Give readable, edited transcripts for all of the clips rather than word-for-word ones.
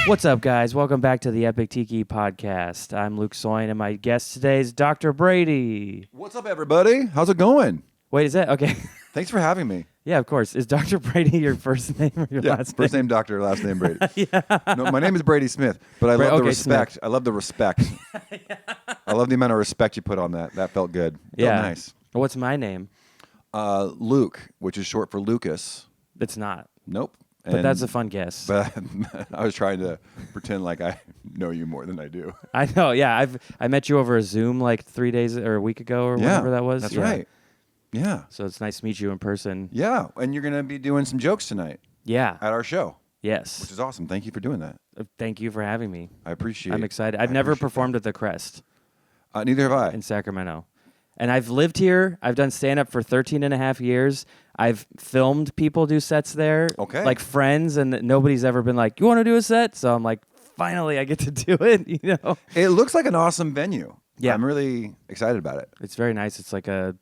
What's up, guys? Welcome back to the Epic Tiki podcast. I'm Luke Soin, and my guest today is Dr. Brady. What's up, everybody? How's it going? Wait, is that okay? Thanks for having me. Yeah, of course. Is Dr. Brady your first name or your last name? First name Doctor, last name Brady. No, my name is Brady Smith, but I love the respect. Smith. I love the respect. I love the amount of respect you put on that. That felt good. Felt nice. What's my name? Luke, which is short for Lucas. It's not. Nope. But that's a fun guess. But I was trying to pretend like I know you more than I do. I know. Yeah, I met you over a Zoom like 3 days or a week ago or whatever that was. That's right. Yeah. So it's nice to meet you in person. Yeah, and you're going to be doing some jokes tonight. Yeah. At our show. Yes. Which is awesome. Thank you for doing that. Thank you for having me. I appreciate it. I'm excited. I've never performed at the Crest. Neither have I. In Sacramento. And I've lived here. I've done stand-up for 13 and a half years. I've filmed people do sets there. Okay. Like friends, and nobody's ever been like, you want to do a set? So I'm like, finally, I get to do it, you know? It looks like an awesome venue. Yeah. I'm really excited about it. It's very nice. It's like a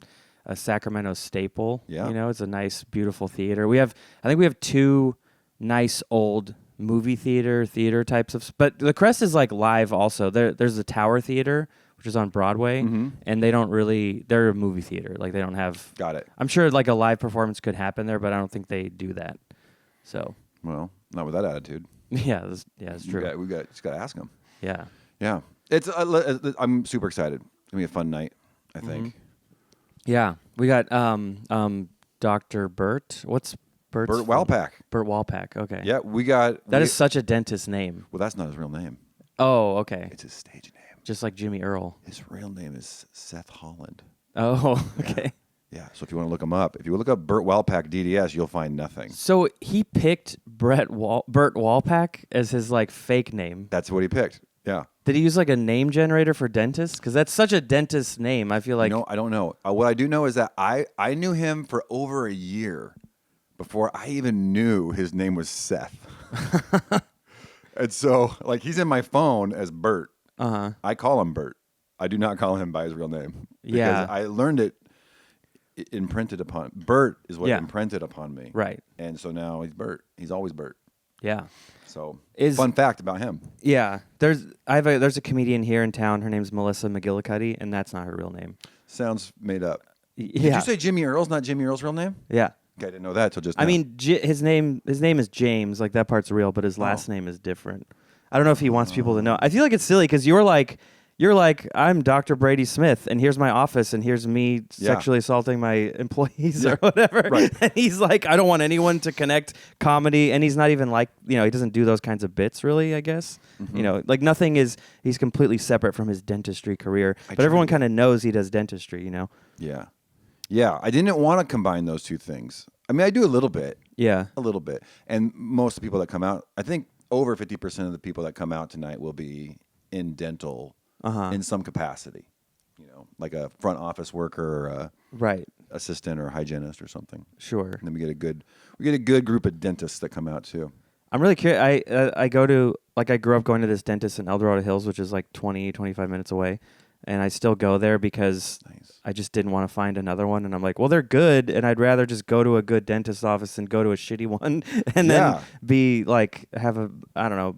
Sacramento staple. Yeah. You know, it's a nice, beautiful theater. I think we have two nice old movie theater types of, but the Crest is like live also. There's the Tower Theater, which is on Broadway, and they're a movie theater. Like they don't have. Got it. I'm sure like a live performance could happen there, but I don't think they do that. So. Well, not with that attitude. Yeah, it's true. We just got to ask them. Yeah. Yeah. It's. I'm super excited. It's gonna be a fun night, I think. Yeah, we got Dr. Bert. What's Bert's? Bert Walpack. Bert Walpack. Okay. Yeah, we got. That is such a dentist name. Well, that's not his real name. Oh, okay. It's his stage name. Just like Jimmy Earl. His real name is Seth Holland. Oh, okay. Yeah. So if you want to look him up, if you look up Bert Walpack DDS, you'll find nothing. So he picked Bert Walpack as his like fake name. That's what he picked. Yeah. Did he use like a name generator for dentist? Because that's such a dentist name. I feel like. No, I don't know. What I do know is that I knew him for over a year before I even knew his name was Seth. And so, like, he's in my phone as Bert. I call him Bert. I do not call him by his real name. Because I learned it imprinted upon. Bert is what imprinted upon me. Right. And so now he's Bert. He's always Bert. Yeah. So, fun fact about him. Yeah. There's a comedian here in town. Her name's Melissa McGillicuddy, and that's not her real name. Sounds made up. Yeah. Did you say Jimmy Earl's not Jimmy Earl's real name? Yeah. Okay, I didn't know that till just now. I mean, his name is James. Like that part's real, but his last name is different. I don't know if he wants people to know. I feel like it's silly because you're like, I'm Dr. Brady Smith, and here's my office, and here's me sexually assaulting my employees or whatever. Right. And he's like, I don't want anyone to connect comedy, and he's not even like, he doesn't do those kinds of bits really, I guess. Like nothing is, he's completely separate from his dentistry career, but everyone kind of knows he does dentistry, Yeah. Yeah, I didn't want to combine those two things. I mean, I do a little bit. Yeah. A little bit. And most of the people that come out, I think over 50% of the people that come out tonight will be in dental in some capacity. Like a front office worker or a assistant or a hygienist or something. Sure. And then we get a good group of dentists that come out too. I'm really curious. I grew up going to this dentist in El Dorado Hills, which is like 25 minutes away. And I still go there because I just didn't want to find another one. And I'm like, well, they're good, and I'd rather just go to a good dentist office than go to a shitty one and then be like, have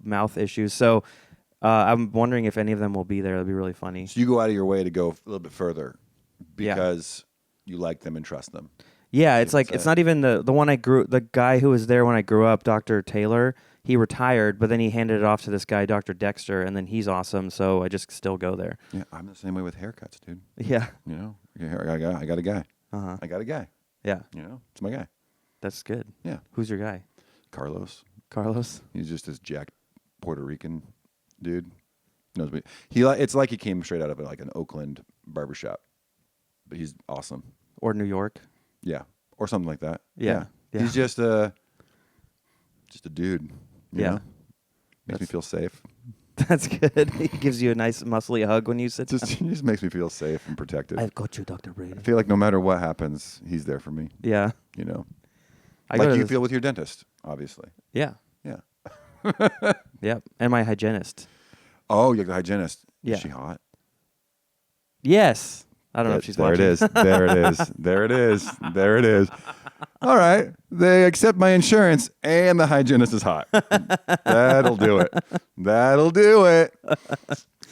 mouth issues. So I'm wondering if any of them will be there. That'd be really funny. So you go out of your way to go a little bit further because you like them and trust them. Yeah, it's like, it's not even the guy who was there when I grew up, Dr. Taylor. He retired, but then he handed it off to this guy, Dr. Dexter, and then he's awesome, so I just still go there. Yeah, I'm the same way with haircuts, dude. Yeah. I got a guy. I got a guy. Yeah. It's my guy. That's good. Yeah. Who's your guy? Carlos. He's just this jacked Puerto Rican dude. Knows me. It's like he came straight out of like an Oakland barbershop, but he's awesome. Or New York. Yeah. Or something like that. Yeah. He's just a dude. You know? Makes me feel safe. That's good. He gives you a nice muscly hug when you sit down. He just makes me feel safe and protected. I've got you, Dr. Brady. I feel like no matter what happens, he's there for me. Yeah. Like you feel with your dentist, obviously. Yeah. Yeah. Yep. And my hygienist. Oh, you're the hygienist. Yeah. Is she hot? Yes. I don't know if she's watching. There it is. There it is. There it is. There it is. All right. they accept my insurance and the hygienist is hot. That'll do it. That'll do it.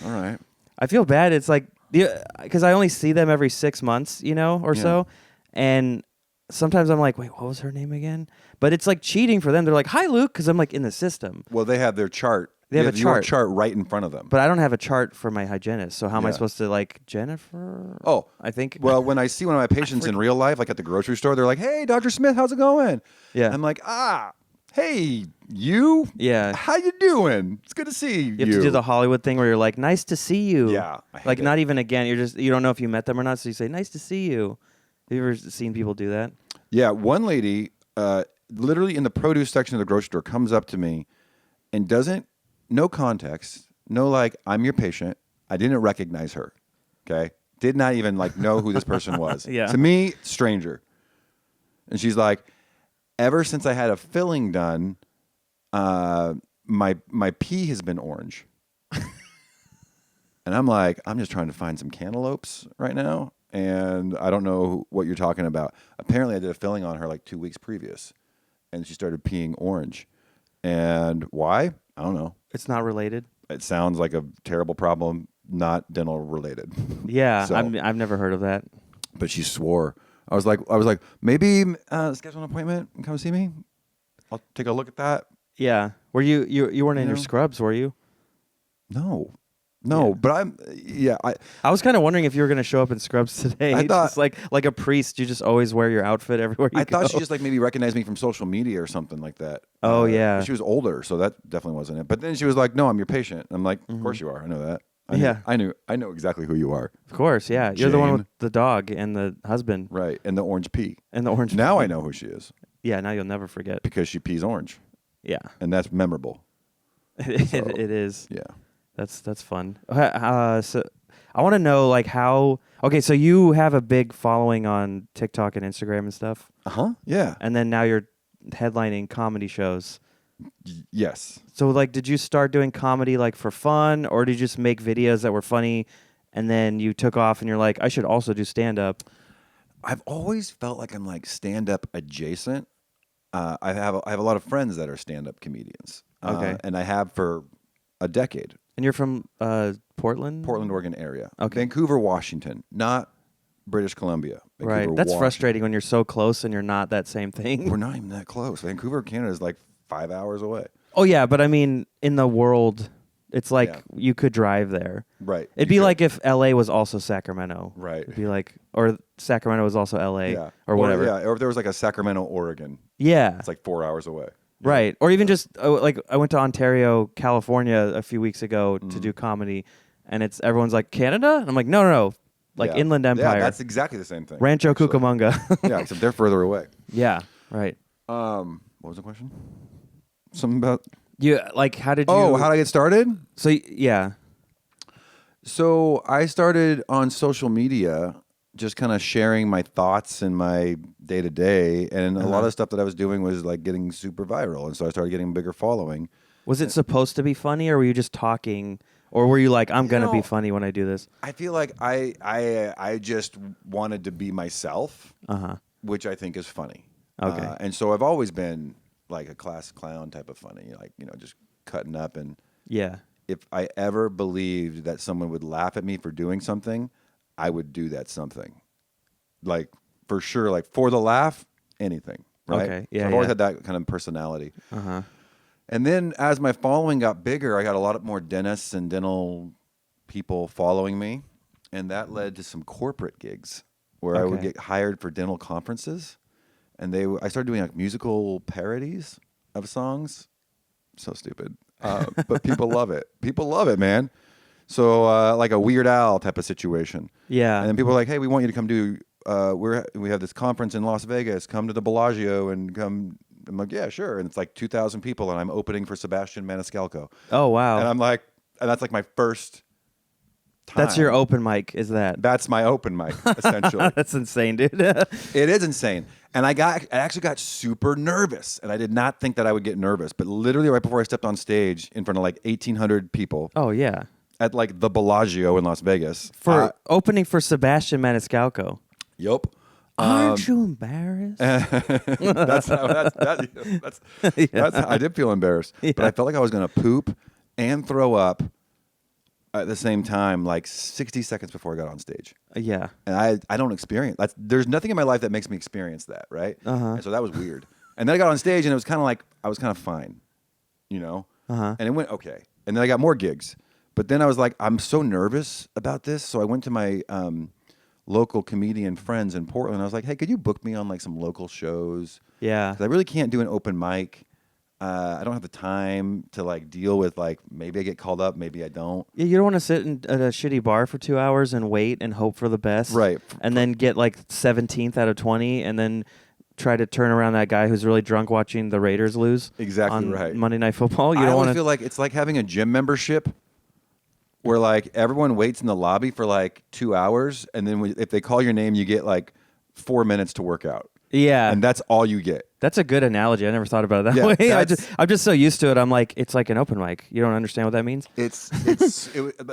All right. I feel bad. It's like, because I only see them every 6 months, or so. And sometimes I'm like, wait, what was her name again? But it's like cheating for them. They're like, hi, Luke, because I'm like in the system. Well, they have their chart. They have a your chart. chart right in front of them. But I don't have a chart for my hygienist. So how am I supposed to, like, Jennifer? Oh, I think. Well, when I see one of my patients in real life, like at the grocery store, they're like, hey, Dr. Smith, how's it going? Yeah. I'm like, hey, you? Yeah. How you doing? It's good to see you. You have to do the Hollywood thing where you're like, nice to see you. Yeah. I hate Like, it. not even again. You don't know if you met them or not. So you say, nice to see you. Have you ever seen people do that? Yeah. One lady, literally in the produce section of the grocery store, comes up to me and no context, no like, I'm your patient. I didn't recognize her. Okay. Did not even like know who this person was. Yeah. To me, stranger. And she's like, ever since I had a filling done, my pee has been orange. And I'm like, I'm just trying to find some cantaloupes right now. And I don't know what you're talking about. Apparently I did a filling on her like 2 weeks previous. And she started peeing orange. And why? I don't know. It's not related. It sounds like a terrible problem, not dental related. Yeah, So- I've never heard of that. But she swore. I was like, maybe schedule an appointment and come see me. I'll take a look at that. Yeah. Were you weren't in your No. scrubs, were you? No, Yeah. but I was kind of wondering if you were going to show up in scrubs today. I thought- Just like a priest, you just always wear your outfit everywhere you I go. thought she just like maybe recognized me from social media or something like that. Oh, yeah. She was older, so that definitely wasn't it. But then she was like, "No, I'm your patient." I'm like, "Of course you are. I know that. I know exactly who you are." Of course, yeah. You're the one Jane. with the dog and the husband Right, and the orange pea. and the orange. Now I know who she is Yeah, now you'll never forget. because she pees orange, Yeah. and that's memorable. It is. Yeah. That's fun. So I want to know like how. Okay, so you have a big following on TikTok and Instagram and stuff, Yeah. and then now you're headlining comedy shows. Yes. So like, did you start doing comedy like for fun, or did you just make videos that were funny, and then you took off and you're like, I should also do stand up? I've always felt like I'm like stand up adjacent. I have a lot of friends that are stand up comedians. Okay. And I have for a decade. And you're from Portland? Portland, Oregon area. Okay. Vancouver, Washington, not British Columbia. Right. Vancouver, That's Washington. frustrating when you're so close and you're not that same thing. We're not even that close. Vancouver, Canada is like 5 hours away. Oh yeah, but I mean, in the world, it's like Yeah. you could drive there. Right. It'd You be could. like if LA was also Sacramento. Right. It'd be like, or Sacramento was also LA, Yeah. or whatever. Yeah. Or if there was like a Sacramento, Oregon, Yeah. it's like 4 hours away. Right. Or even just like I went to Ontario, California a few weeks ago to do comedy, and everyone's like Canada, and I'm like no, like Yeah. Inland Empire, Yeah, that's exactly the same thing. Rancho actually. Cucamonga. Yeah, except they're further away. Yeah. Right. What was the question? Something about. You like how did you? Oh, how did I get started? So yeah. So I started on social media, just kind of sharing my thoughts and my day to day, and a lot of stuff that I was doing was like getting super viral, and so I started getting a bigger following. Was it supposed to be funny, or were you just talking, or were you like, I'm gonna be know, funny when I do this? I feel like I just wanted to be myself, which I think is funny. Okay. And so I've always been like a class clown type of funny, like just cutting up. And Yeah. if I ever believed that someone would laugh at me for doing something, I would do that something. Like for sure, like for the laugh, anything. Right? Okay. Yeah, So I've always yeah. had that kind of personality. Uh-huh. And then as my following got bigger, I got a lot more dentists and dental people following me. And that led to some corporate gigs where I would Okay. get hired for dental conferences. And I started doing like musical parodies of songs. So stupid. But people love it. People love it, man. So like a Weird Al type of situation. Yeah. And then people are like, hey, we want you to come do, we have this conference in Las Vegas. Come to the Bellagio and come. I'm like, yeah, sure. And it's like 2,000 people, and I'm opening for Sebastian Maniscalco. Oh wow. And I'm like, and that's like my first time. That's your open mic, is that? That's my open mic, essentially. That's insane, dude. It is insane. And I actually got super nervous, and I did not think that I would get nervous. But literally right before I stepped on stage in front of like 1,800 people Oh yeah. at like the Bellagio in Las Vegas. For opening for Sebastian Maniscalco. Yep. Aren't you embarrassed? That's how that's I did feel embarrassed, but I felt like I was gonna poop and throw up at the same time, like 60 seconds before I got on stage. Yeah. And I don't experience that's there's nothing in my life that makes me experience that, right? And so that was weird. And then I got on stage and it was kind of like I was kind of fine, you know. And it went okay. And then I got more gigs, but then I was like, I'm so nervous about this, so I went to my local comedian friends in Portland. I was like, hey, could you book me on like some local shows? Yeah. 'Cause I really can't do an open mic. I don't have the time to like deal with like maybe I get called up, maybe I don't. Yeah, you don't want to sit at a shitty bar for 2 hours and wait and hope for the best. Right. And then get like 17th out of 20 and then try to turn around that guy who's really drunk watching the Raiders lose. Exactly on right. Monday Night Football. You I don't always want feel like it's like having a gym membership where like everyone waits in the lobby for like 2 hours, and then if they call your name, you get like 4 minutes to work out. Yeah. And that's all you get. That's a good analogy. I never thought about it that Yeah, way. I'm just so used to it. I'm like, it's like an open mic. You don't understand what that means?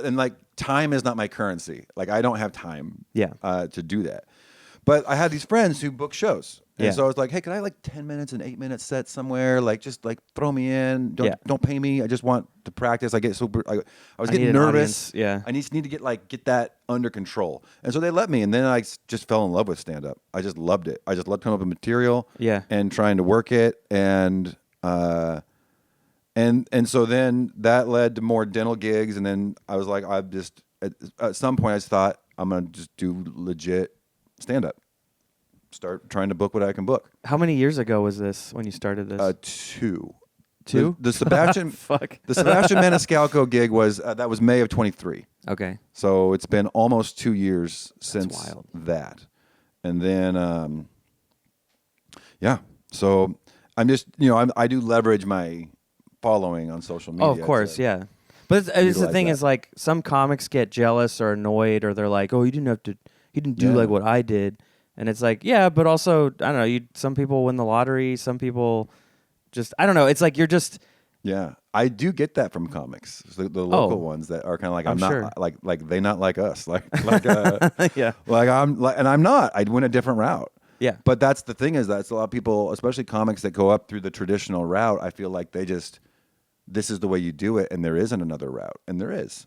And like time is not my currency. Like I don't have time Yeah. to do that. But I had these friends who book shows. And Yeah. so I was like, hey, can I have like 10 minutes and 8 minute set somewhere? Like just like throw me in. Don't pay me. I just want to practice. I get super I was getting need an nervous. audience. Yeah. I need to get that under control. And so they let me, and then I just fell in love with stand up. I just loved it. I just loved coming up with material Yeah. and trying to work it, and so then that led to more dental gigs, and then I was like, I've just at some point I just thought I'm gonna just do legit stand up. Start trying to book what I can book. How many years ago was this when you started this? 2. Two? The Sebastian Fuck. the Sebastian Maniscalco gig was that was May of 23. Okay. So it's been almost 2 years since wild. that. And then yeah. So I'm just I do leverage my following on social media. Oh, of course, yeah. But it's the utilize thing that. is like some comics get jealous or annoyed, or they're like, "Oh, you didn't do like what I did," and it's like, yeah, but also I don't know. Some people win the lottery, some people just I don't know. It's like you're just Yeah, I do get that from comics, the local ones that are kind of like I'm sure. not like they not like us, like yeah, like and I'm not. I'd win a different route. yeah. But that's the thing is that's a lot of people, especially comics that go up through the traditional route. I feel like this is the way you do it, and there isn't another route, and there's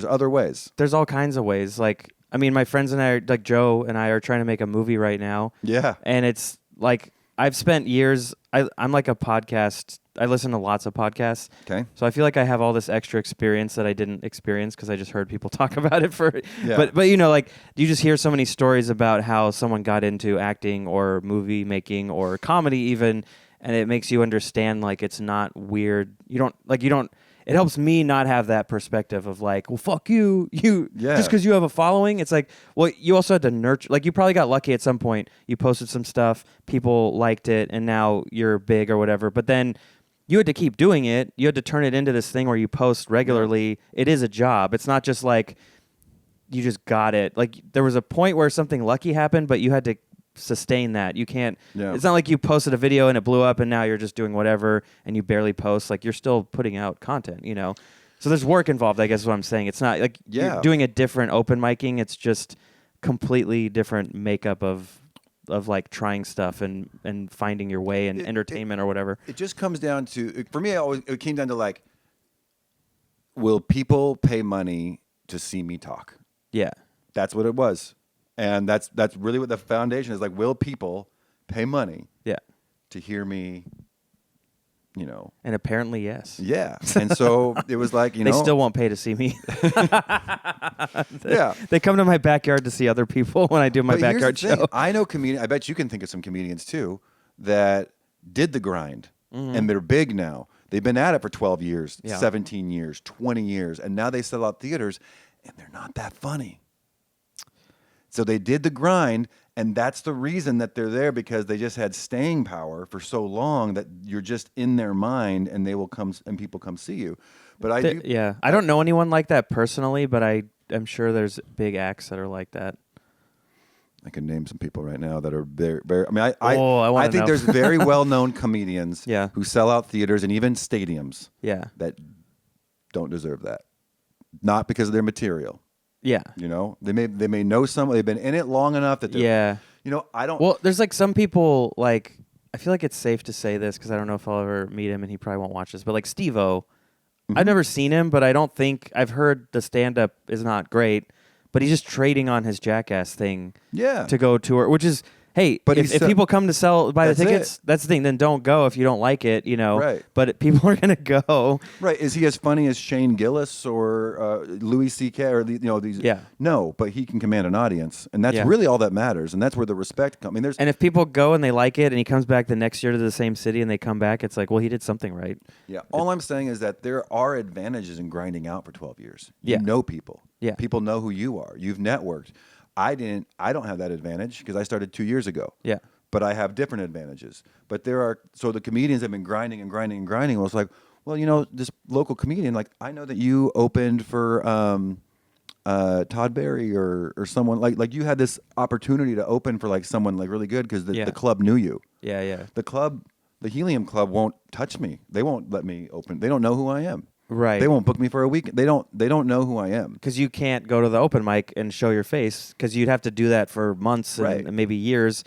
other ways. There's all kinds of ways. Like I mean, my friends and I, like Joe and I, are trying to make a movie right now. Yeah, and it's like I've spent years. I'm like a podcast. I listen to lots of podcasts. Okay. So I feel like I have all this extra experience that I didn't experience because I just heard people talk about it for. Yeah. But like you just hear so many stories about how someone got into acting or movie making or comedy even, and it makes you understand like it's not weird. You don't. It helps me not have that perspective of like, well, fuck you, just because you have a following. It's like, well, you also had to nurture. Like, you probably got lucky at some point. You posted some stuff, people liked it, and now you're big or whatever. But then you had to keep doing it. You had to turn it into this thing where you post regularly. It is a job. It's not just like you just got it. Like, there was a point where something lucky happened, but you had to sustain that. You can't. Yeah. It's not like you posted a video and it blew up and now you're just doing whatever and you barely post. Like, you're still putting out content, you know. So there's work involved, I guess is what I'm saying. It's not like you're doing a different open micing. It's just completely different makeup of like trying stuff and finding your way in entertainment or whatever. It just comes down to, for me, it came down to like, will people pay money to see me talk? Yeah. That's what it was. And that's really what the foundation is. Like, will people pay money Yeah. to hear me, you know? And apparently, yes. Yeah. And so it was like, They still won't pay to see me. Yeah. They come to my backyard to see other people when I do my But here's backyard the thing. show. I know I bet you can think of some comedians too that did the grind and they're big now. They've been at it for 12 years, 17 years, 20 years, and now they sell out theaters and they're not that funny. So they did the grind, and that's the reason that they're there, because they just had staying power for so long that you're just in their mind, and they will come and people come see you. But I don't know anyone like that personally, but I'm sure there's big acts that are like that. I can name some people right now that are very, very. I mean, I think know. there's very well-known comedians Yeah. who sell out theaters and even stadiums Yeah. that don't deserve that, not because of their material. Yeah. You know, they may know someone. They've been in it long enough that they're, Yeah. I don't. Well, there's like some people like I feel like it's safe to say this because I don't know if I'll ever meet him and he probably won't watch this. But like Steve-O, I've never seen him, but I don't think I've heard the stand-up is not great. But he's just trading on his Jackass thing Yeah. to go tour, which is, hey, But if people come to buy the That's tickets, it. that's the thing. Then don't go if you don't like it, Right. But people are gonna go. Right. Is he as funny as Shane Gillis or Louis C.K. or these? Yeah. No, but he can command an audience, and that's Yeah. really all that matters, and that's where the respect comes. I mean, there's And if people go and they like it, and he comes back the next year to the same city, and they come back, it's like, well, he did something right. yeah. All I'm saying is that there are advantages in grinding out for 12 years. You Yeah. know people. Yeah. People know who you are. You've networked. I didn't. I don't have that advantage because I started 2 years ago. Yeah. But I have different advantages. But the comedians have been grinding and grinding and grinding. Well, it's like, well, this local comedian, like I know that you opened for Todd Berry or someone like you had this opportunity to open for like someone like really good because the club knew you. Yeah, yeah. The Helium Club won't touch me. They won't let me open. They don't know who I am. Right. They won't book me for a week. They don't know who I am. Because you can't go to the open mic and show your face because you'd have to do that for months Right. and maybe years.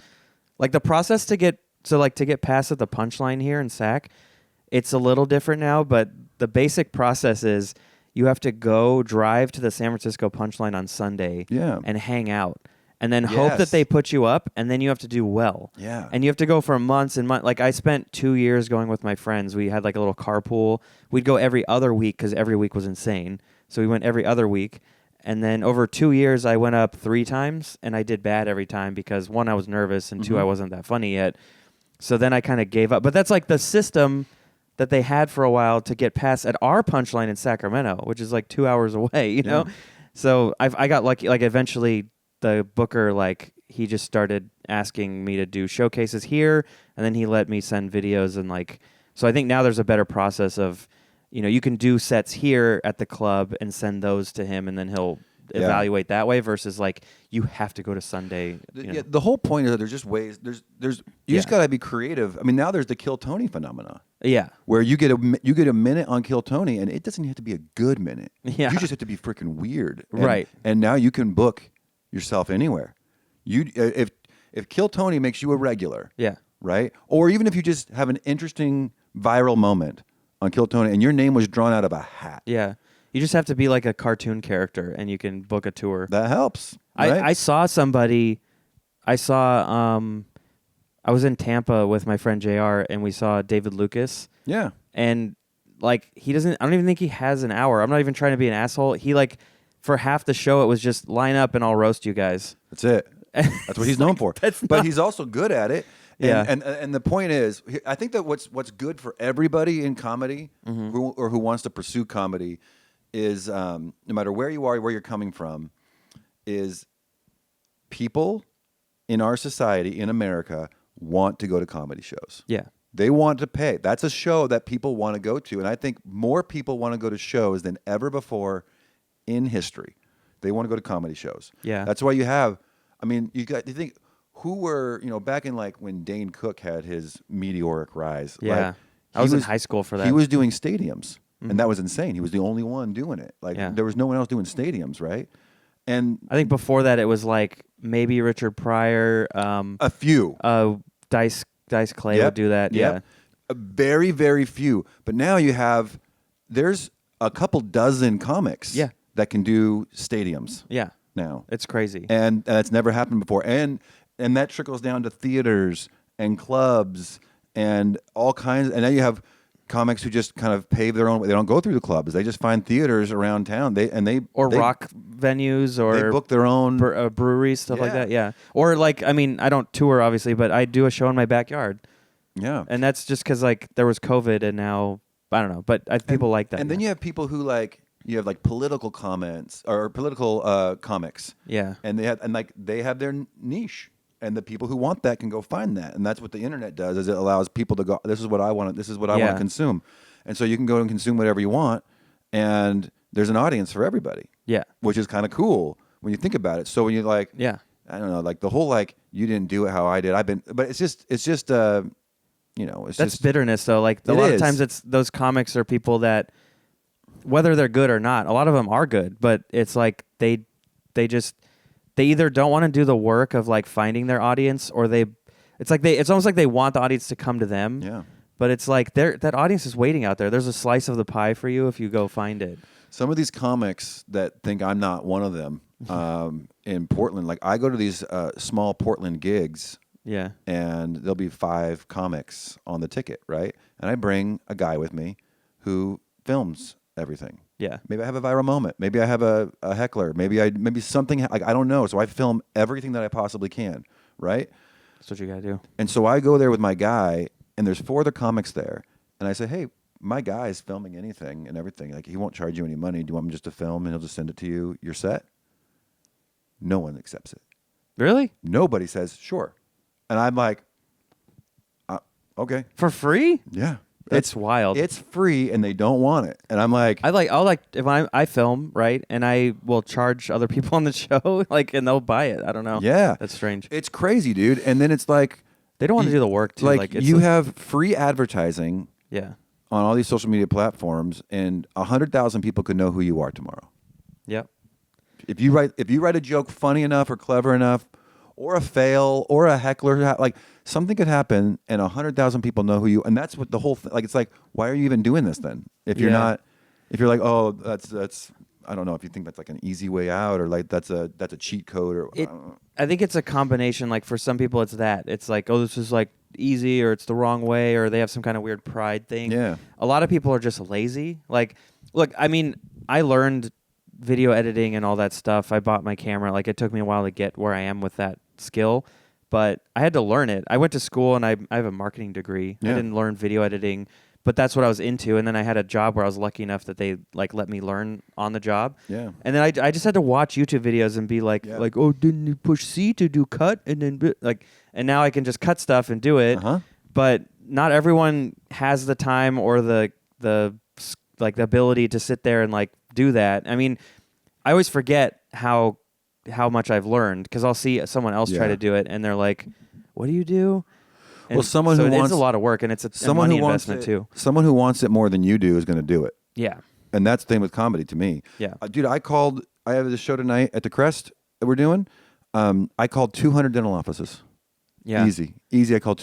Like the process to get past at the punchline here in SAC, it's a little different now, but the basic process is you have to drive to the San Francisco punchline on Sunday Yeah. and hang out. And then hope that Yes. they put you up, and then you have to do well. Yeah. And you have to go for months and months. Like I spent 2 years going with my friends. We had like a little carpool. We'd go every other week because every week was insane. So we went every other week. And then over 2 years, I went up 3 times, and I did bad every time because 1, I was nervous, and 2, I wasn't that funny yet. So then I kind of gave up. But that's like the system that they had for a while to get past at our punchline in Sacramento, which is like 2 hours away, you know? So I got lucky. Like eventually the booker, like he just started asking me to do showcases here, and then he let me send videos and like, so I think now there's a better process of, you can do sets here at the club and send those to him, and then he'll evaluate that way versus like you have to go to Sunday. Yeah, the whole point is that there's just ways. There's you just gotta be creative. I mean, now there's the Kill Tony phenomena. Yeah. Where you get a minute on Kill Tony, and it doesn't have to be a good minute. Yeah. You just have to be freaking weird. Right. And now you can book yourself anywhere. If Kill Tony makes you a regular. Yeah. Right. Or even if you just have an interesting viral moment on Kill Tony, and your name was drawn out of a hat. Yeah. You just have to be like a cartoon character, and you can book a tour. That helps. Right? I saw somebody. I was in Tampa with my friend JR, and we saw David Lucas. Yeah. And like I don't even think he has an hour. I'm not even trying to be an asshole. He like for half the show it was just line up and I'll roast you guys. That's it. That's what he's known for. But he's also good at it. Yeah. And the point is, I think that what's good for everybody in comedy who wants to pursue comedy is no matter where you are, where you're coming from, is people in our society in America want to go to comedy shows. Yeah. They want to pay. That's a show that people want to go to. And I think more people want to go to shows than ever before in history. They want to go to comedy shows. Yeah. That's why you think who were, back in like when Dane Cook had his meteoric rise. Yeah. Like, I was in high school for that. He was doing stadiums. And that was insane. He was the only one doing it. Like there was no one else doing stadiums, right? And I think before that it was like maybe Richard Pryor, a few. Dice Clay would do that. Yep. Yeah. Very, very few. But now there's a couple dozen comics that can do stadiums. Yeah. Now. It's crazy. And that's never happened before. And that trickles down to theaters and clubs and all kinds. And now you have comics who just kind of pave their own way. They don't go through the clubs. They just find theaters around town. Rock venues or they book their own breweries, stuff like that. Yeah. Or like, I mean, I don't tour obviously, but I do a show in my backyard. Yeah. And that's just because like there was COVID and now I don't know, but people like that. And then you have people who you have like political comments or political comics. Yeah. And they have their niche. And the people who want that can go find that. And that's what the internet does, is it allows people to go, this is what I want to consume. And so you can go and consume whatever you want, and there's an audience for everybody. Yeah. Which is kind of cool when you think about it. So when you're like, I don't know, like the whole you didn't do it how I did. But it's just it's that's just bitterness though. Like a lot of times it's those comics are people that, whether they're good or not, a lot of them are good, but it's like they they either don't want to do the work of like finding their audience, or it's almost like they want the audience to come to them. Yeah. But it's like that audience is waiting out there. There's a slice of the pie for you if you go find it. Some of these comics that think I'm not one of them in Portland, like I go to these small Portland gigs. Yeah. And there'll be 5 comics on the ticket, right? And I bring a guy with me who films everything. Yeah. Maybe I have a viral moment. Maybe I have a heckler. Maybe something like I don't know. So I film everything that I possibly can, right? That's what you gotta do. And so I go there with my guy, and there's 4 other comics there, and I say, hey, my guy's filming anything and everything. Like he won't charge you any money. Do you want me just to film and he'll just send it to you? Your set? No one accepts it. Really? Nobody says sure. And I'm like, okay. For free? Yeah. That's wild. It's free and they don't want it. And I'm like, I'll like if I film, right, and I will charge other people on the show, like, and they'll buy it. I don't know. yeah. That's strange. It's crazy, dude. And then it's like, They don't want to do the work too. like it's you have free advertising yeah. on all these social media platforms, and 100,000 people could know who you are tomorrow. Yep. If you write a joke funny enough or clever enough, or a fail, or a heckler, like something could happen, and 100,000 people know who you. And that's what the whole thing. Like it's like, why are you even doing this then? If you're not, if you're like, oh, that's. I don't know if you think that's like an easy way out, or like that's a cheat code, or I don't know. I think it's a combination. Like for some people, it's that it's like, oh, this is like easy, or it's the wrong way, or they have some kind of weird pride thing. Yeah. A lot of people are just lazy. Like, look, I mean, I learned video editing and all that stuff. I bought my camera. Like it took me a while to get where I am with that skill, but I had to learn it. I went to school and I have a marketing degree. Yeah. I didn't learn video editing, but that's what I was into. And then I had a job where I was lucky enough that they like let me learn on the job. Yeah. And then I just had to watch YouTube videos and be like, oh, didn't you push C to do cut? And then like, and now I can just cut stuff and do it. Uh-huh. But not everyone has the time or the ability to sit there and like do that. I mean, I always forget how much I've learned because I'll see someone else try to do it and they're like, "What do you do?" And well, someone so who it's wants a lot of work and it's a someone money who wants investment it, too. Someone who wants it more than you do is going to do it. Yeah, And that's the thing with comedy to me. Yeah. Dude, I have this show tonight at the Crest that we're doing. I called 200 dental offices. yeah, Easy. I call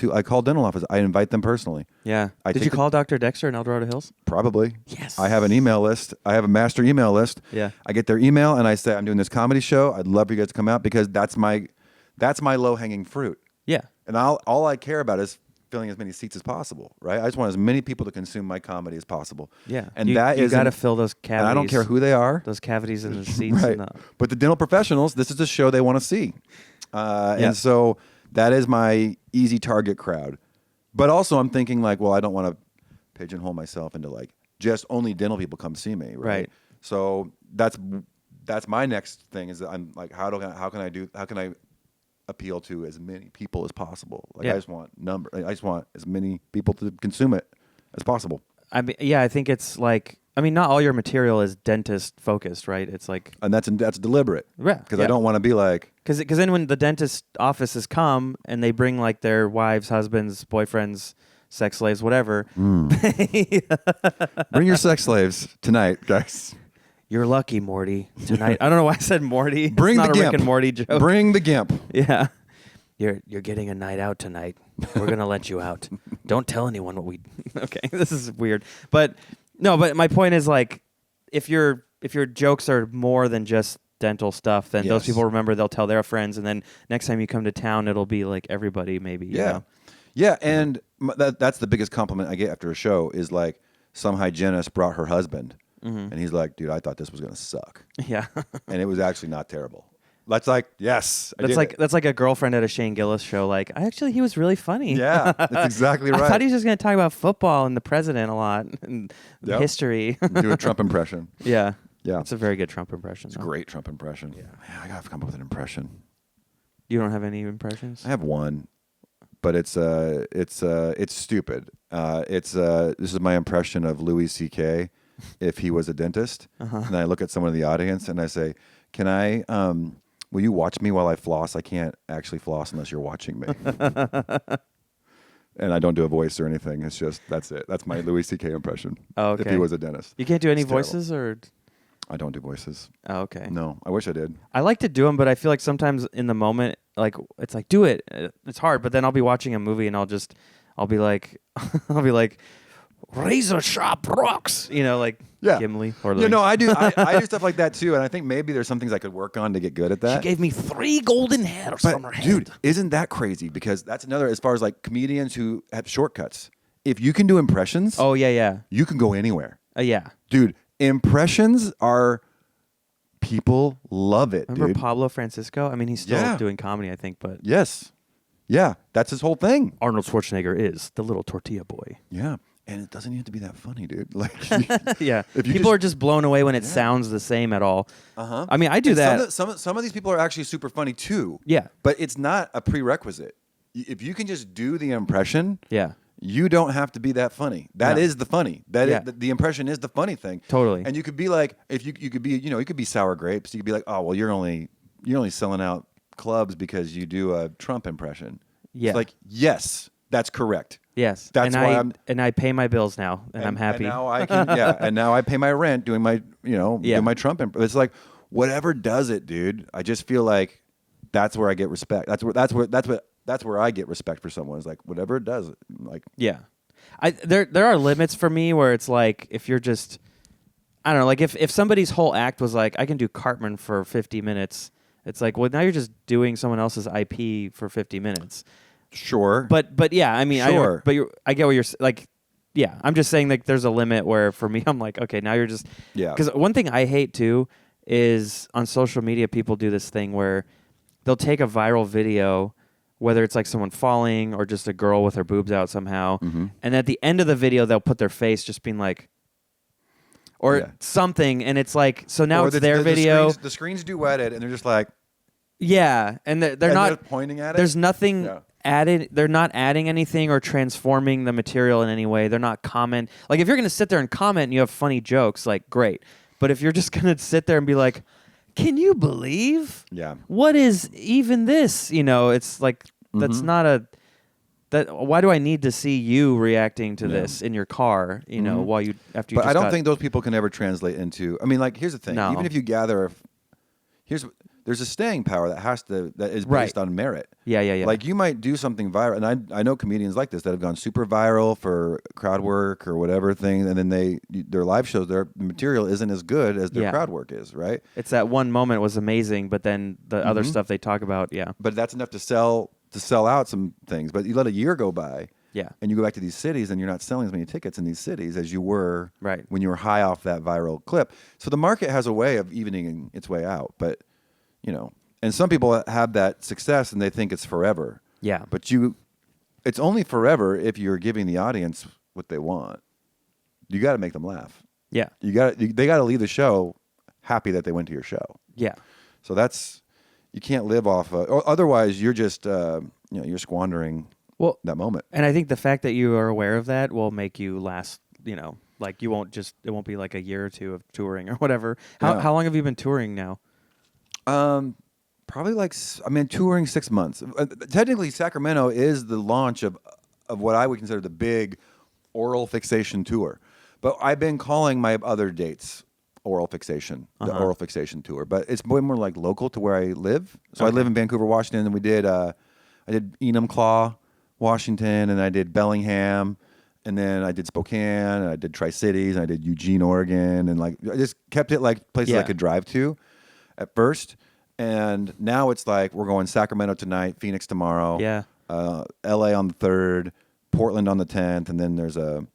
dental offices. I invite them personally. yeah. I Did take you the- call Dr. Dexter in El Dorado Hills? Probably. Yes. I have an email list. I have a master email list. Yeah. I get their email and I say, I'm doing this comedy show. I'd love for you guys to come out because that's my low-hanging fruit. Yeah, And all I care about is filling as many seats as possible, right? I just want as many people to consume my comedy as possible. yeah. And you that is got to fill those cavities. And I don't care who they are. those cavities in the seats. Right. And the, But the dental professionals, this is the show they want to see. Yeah. And so that is my easy target crowd. But also I'm thinking like, well, I don't want to pigeonhole myself into like just only dental people come see me, right? Right. So that's my next thing is that I'm like, how can I appeal to as many people as possible? Like Yeah. I just want as many people to consume it as possible. I mean, yeah, I think it's like, I mean, not all your material is dentist focused, right? It's like, And that's deliberate. Yeah, Because yeah. I don't want to be like, because then when the dentist offices come and they bring like their wives, husbands, boyfriends, sex slaves, whatever, bring your sex slaves tonight, guys. you're lucky, Morty. Tonight, I don't know why I said Morty. Bring it's the not a gimp. Rick and Morty joke. Bring the gimp. Yeah, you're getting a night out tonight. We're gonna let you out. Don't tell anyone what we. Okay, this is weird, but no. But my point is like, if your jokes are more than just dental stuff, then those Yes. people remember. They'll tell their friends, and then next time you come to town, it'll be like everybody maybe. You Yeah. know? Yeah, and that's the biggest compliment I get after a show is like some hygienist brought her husband, and he's like, dude, I thought this was going to suck. Yeah. And it was actually not terrible. That's like, yes. I did it. That's like a girlfriend at a Shane Gillis show. Like, he was really funny. Yeah, that's exactly right. I thought he was just going to talk about football and the president a lot and Yep. history. Do a Trump impression. Yeah. Yeah. It's a very good Trump impression. It's a great Trump impression. Yeah. Man, I got to come up with an impression. You don't have any impressions? I have one, but it's stupid. This is my impression of Louis C.K. if he was a dentist. And I look at someone in the audience and I say, "Can I? Will you watch me while I floss? I can't actually floss unless you're watching me." And I don't do a voice or anything. It's just that's it. That's my Louis C.K. impression. Oh, okay. If he was a dentist, You can't do any It's terrible. voices or? I don't do voices. Oh, okay. No, I wish I did. I like to do them, but I feel like sometimes in the moment, like it's like do it. It's hard, but then I'll be watching a movie and I'll be like, I'll be like, razor sharp rocks, like Yeah. Gimli or Yeah, no, I do. I do stuff like that too, and I think maybe there's some things I could work on to get good at that. She gave me 3 golden hairs from her But head. dude, isn't that crazy? Because that's another, as far as like comedians who have shortcuts. If you can do impressions, Oh yeah. you can go anywhere. Yeah. Dude, impressions are, people love it, Remember dude. Pablo Francisco? I mean, he's still Yeah. doing comedy, I think, but Yes. Yeah, that's his whole thing. Arnold Schwarzenegger is the little tortilla boy. Yeah. And it doesn't even have to be that funny, dude. Like, Yeah. if you People are just blown away when it Yeah. sounds the same at all. Uh-huh. I mean, I do And that. Some of these people are actually super funny too. Yeah. But it's not a prerequisite. If you can just do the impression, Yeah. you don't have to be that funny. That No. is the funny. That Yeah. the impression is the funny thing. Totally. And you could be like, if you could be, you could be sour grapes. You could be like, oh well, you're only selling out clubs because you do a Trump impression. Yeah. It's like, yes, that's correct. Yes. That's and why I pay my bills now and I'm happy. And now I can, and now I pay my rent doing my, Yeah. doing my Trump. It's like, whatever does it, dude. I just feel like that's where I get respect. That's where I get respect for someone. Is like, whatever it does, like, Yeah. There are limits for me where it's like if you're just I don't know, like if somebody's whole act was like I can do Cartman for 50 minutes, it's like, well, now you're just doing someone else's IP for 50 minutes. sure, But yeah, I mean, Sure. I get what you're like. Yeah, I'm just saying like there's a limit where for me I'm like, okay, now you're just Yeah. Because one thing I hate too is on social media people do this thing where they'll take a viral video, whether it's like someone falling or just a girl with her boobs out somehow, Mm-hmm. and at the end of the video they'll put their face just being like, or Yeah. something, and it's like so now Or it's their video. The screens duetted, and they're just like, Yeah, and they're and not they're pointing at it. There's nothing Yeah. added. They're not adding anything or transforming the material in any way. They're not comment. Like if you're gonna sit there and comment and you have funny jokes, like great. But if you're just gonna sit there and be like, "Can you believe? Yeah. What is even this?" It's like that's Mhm. not a. That why do I need to see you reacting to Yeah. this in your car? Mhm. While you after you. But just I don't got- think those people can ever translate into. I mean, like, here's the thing. No. Even if you gather, there's a staying power that is Right. based on merit. Yeah. Like you might do something viral, and I know comedians like this that have gone super viral for crowd work or whatever thing, and then their live shows, their material isn't as good as their Yeah. crowd work is, right? It's that one moment was amazing, but then the other Mhm. stuff they talk about, yeah, But that's enough to sell out some things. But you let a year go by, yeah, and you go back to these cities, and you're not selling as many tickets in these cities as you were right. when you were high off that viral clip. So the market has a way of evening its way out, but and some people have that success and they think it's forever. Yeah. But it's only forever if you're giving the audience what they want. You got to make them laugh. Yeah. They got to leave the show happy that they went to your show. Yeah. So you can't live off or otherwise you're just you're squandering Well, that moment. and I think the fact that you are aware of that will make you last, like it won't be like a year or two of touring or whatever. Yeah. How long have you been touring now? Probably touring 6 months. Technically, Sacramento is the launch of what I would consider the big oral fixation tour. But I've been calling my other dates oral fixation, the Uh-huh. oral fixation tour. But it's way more like local to where I live. So I Okay. live in Vancouver, Washington, and I did Enumclaw, Washington, and I did Bellingham, and then I did Spokane, and I did Tri-Cities, and I did Eugene, Oregon, and I just kept it like places I Yeah. could drive to at first. And now it's like we're going Sacramento tonight, Phoenix tomorrow, Yeah. LA on the 3rd, Portland on the 10th, and then there's a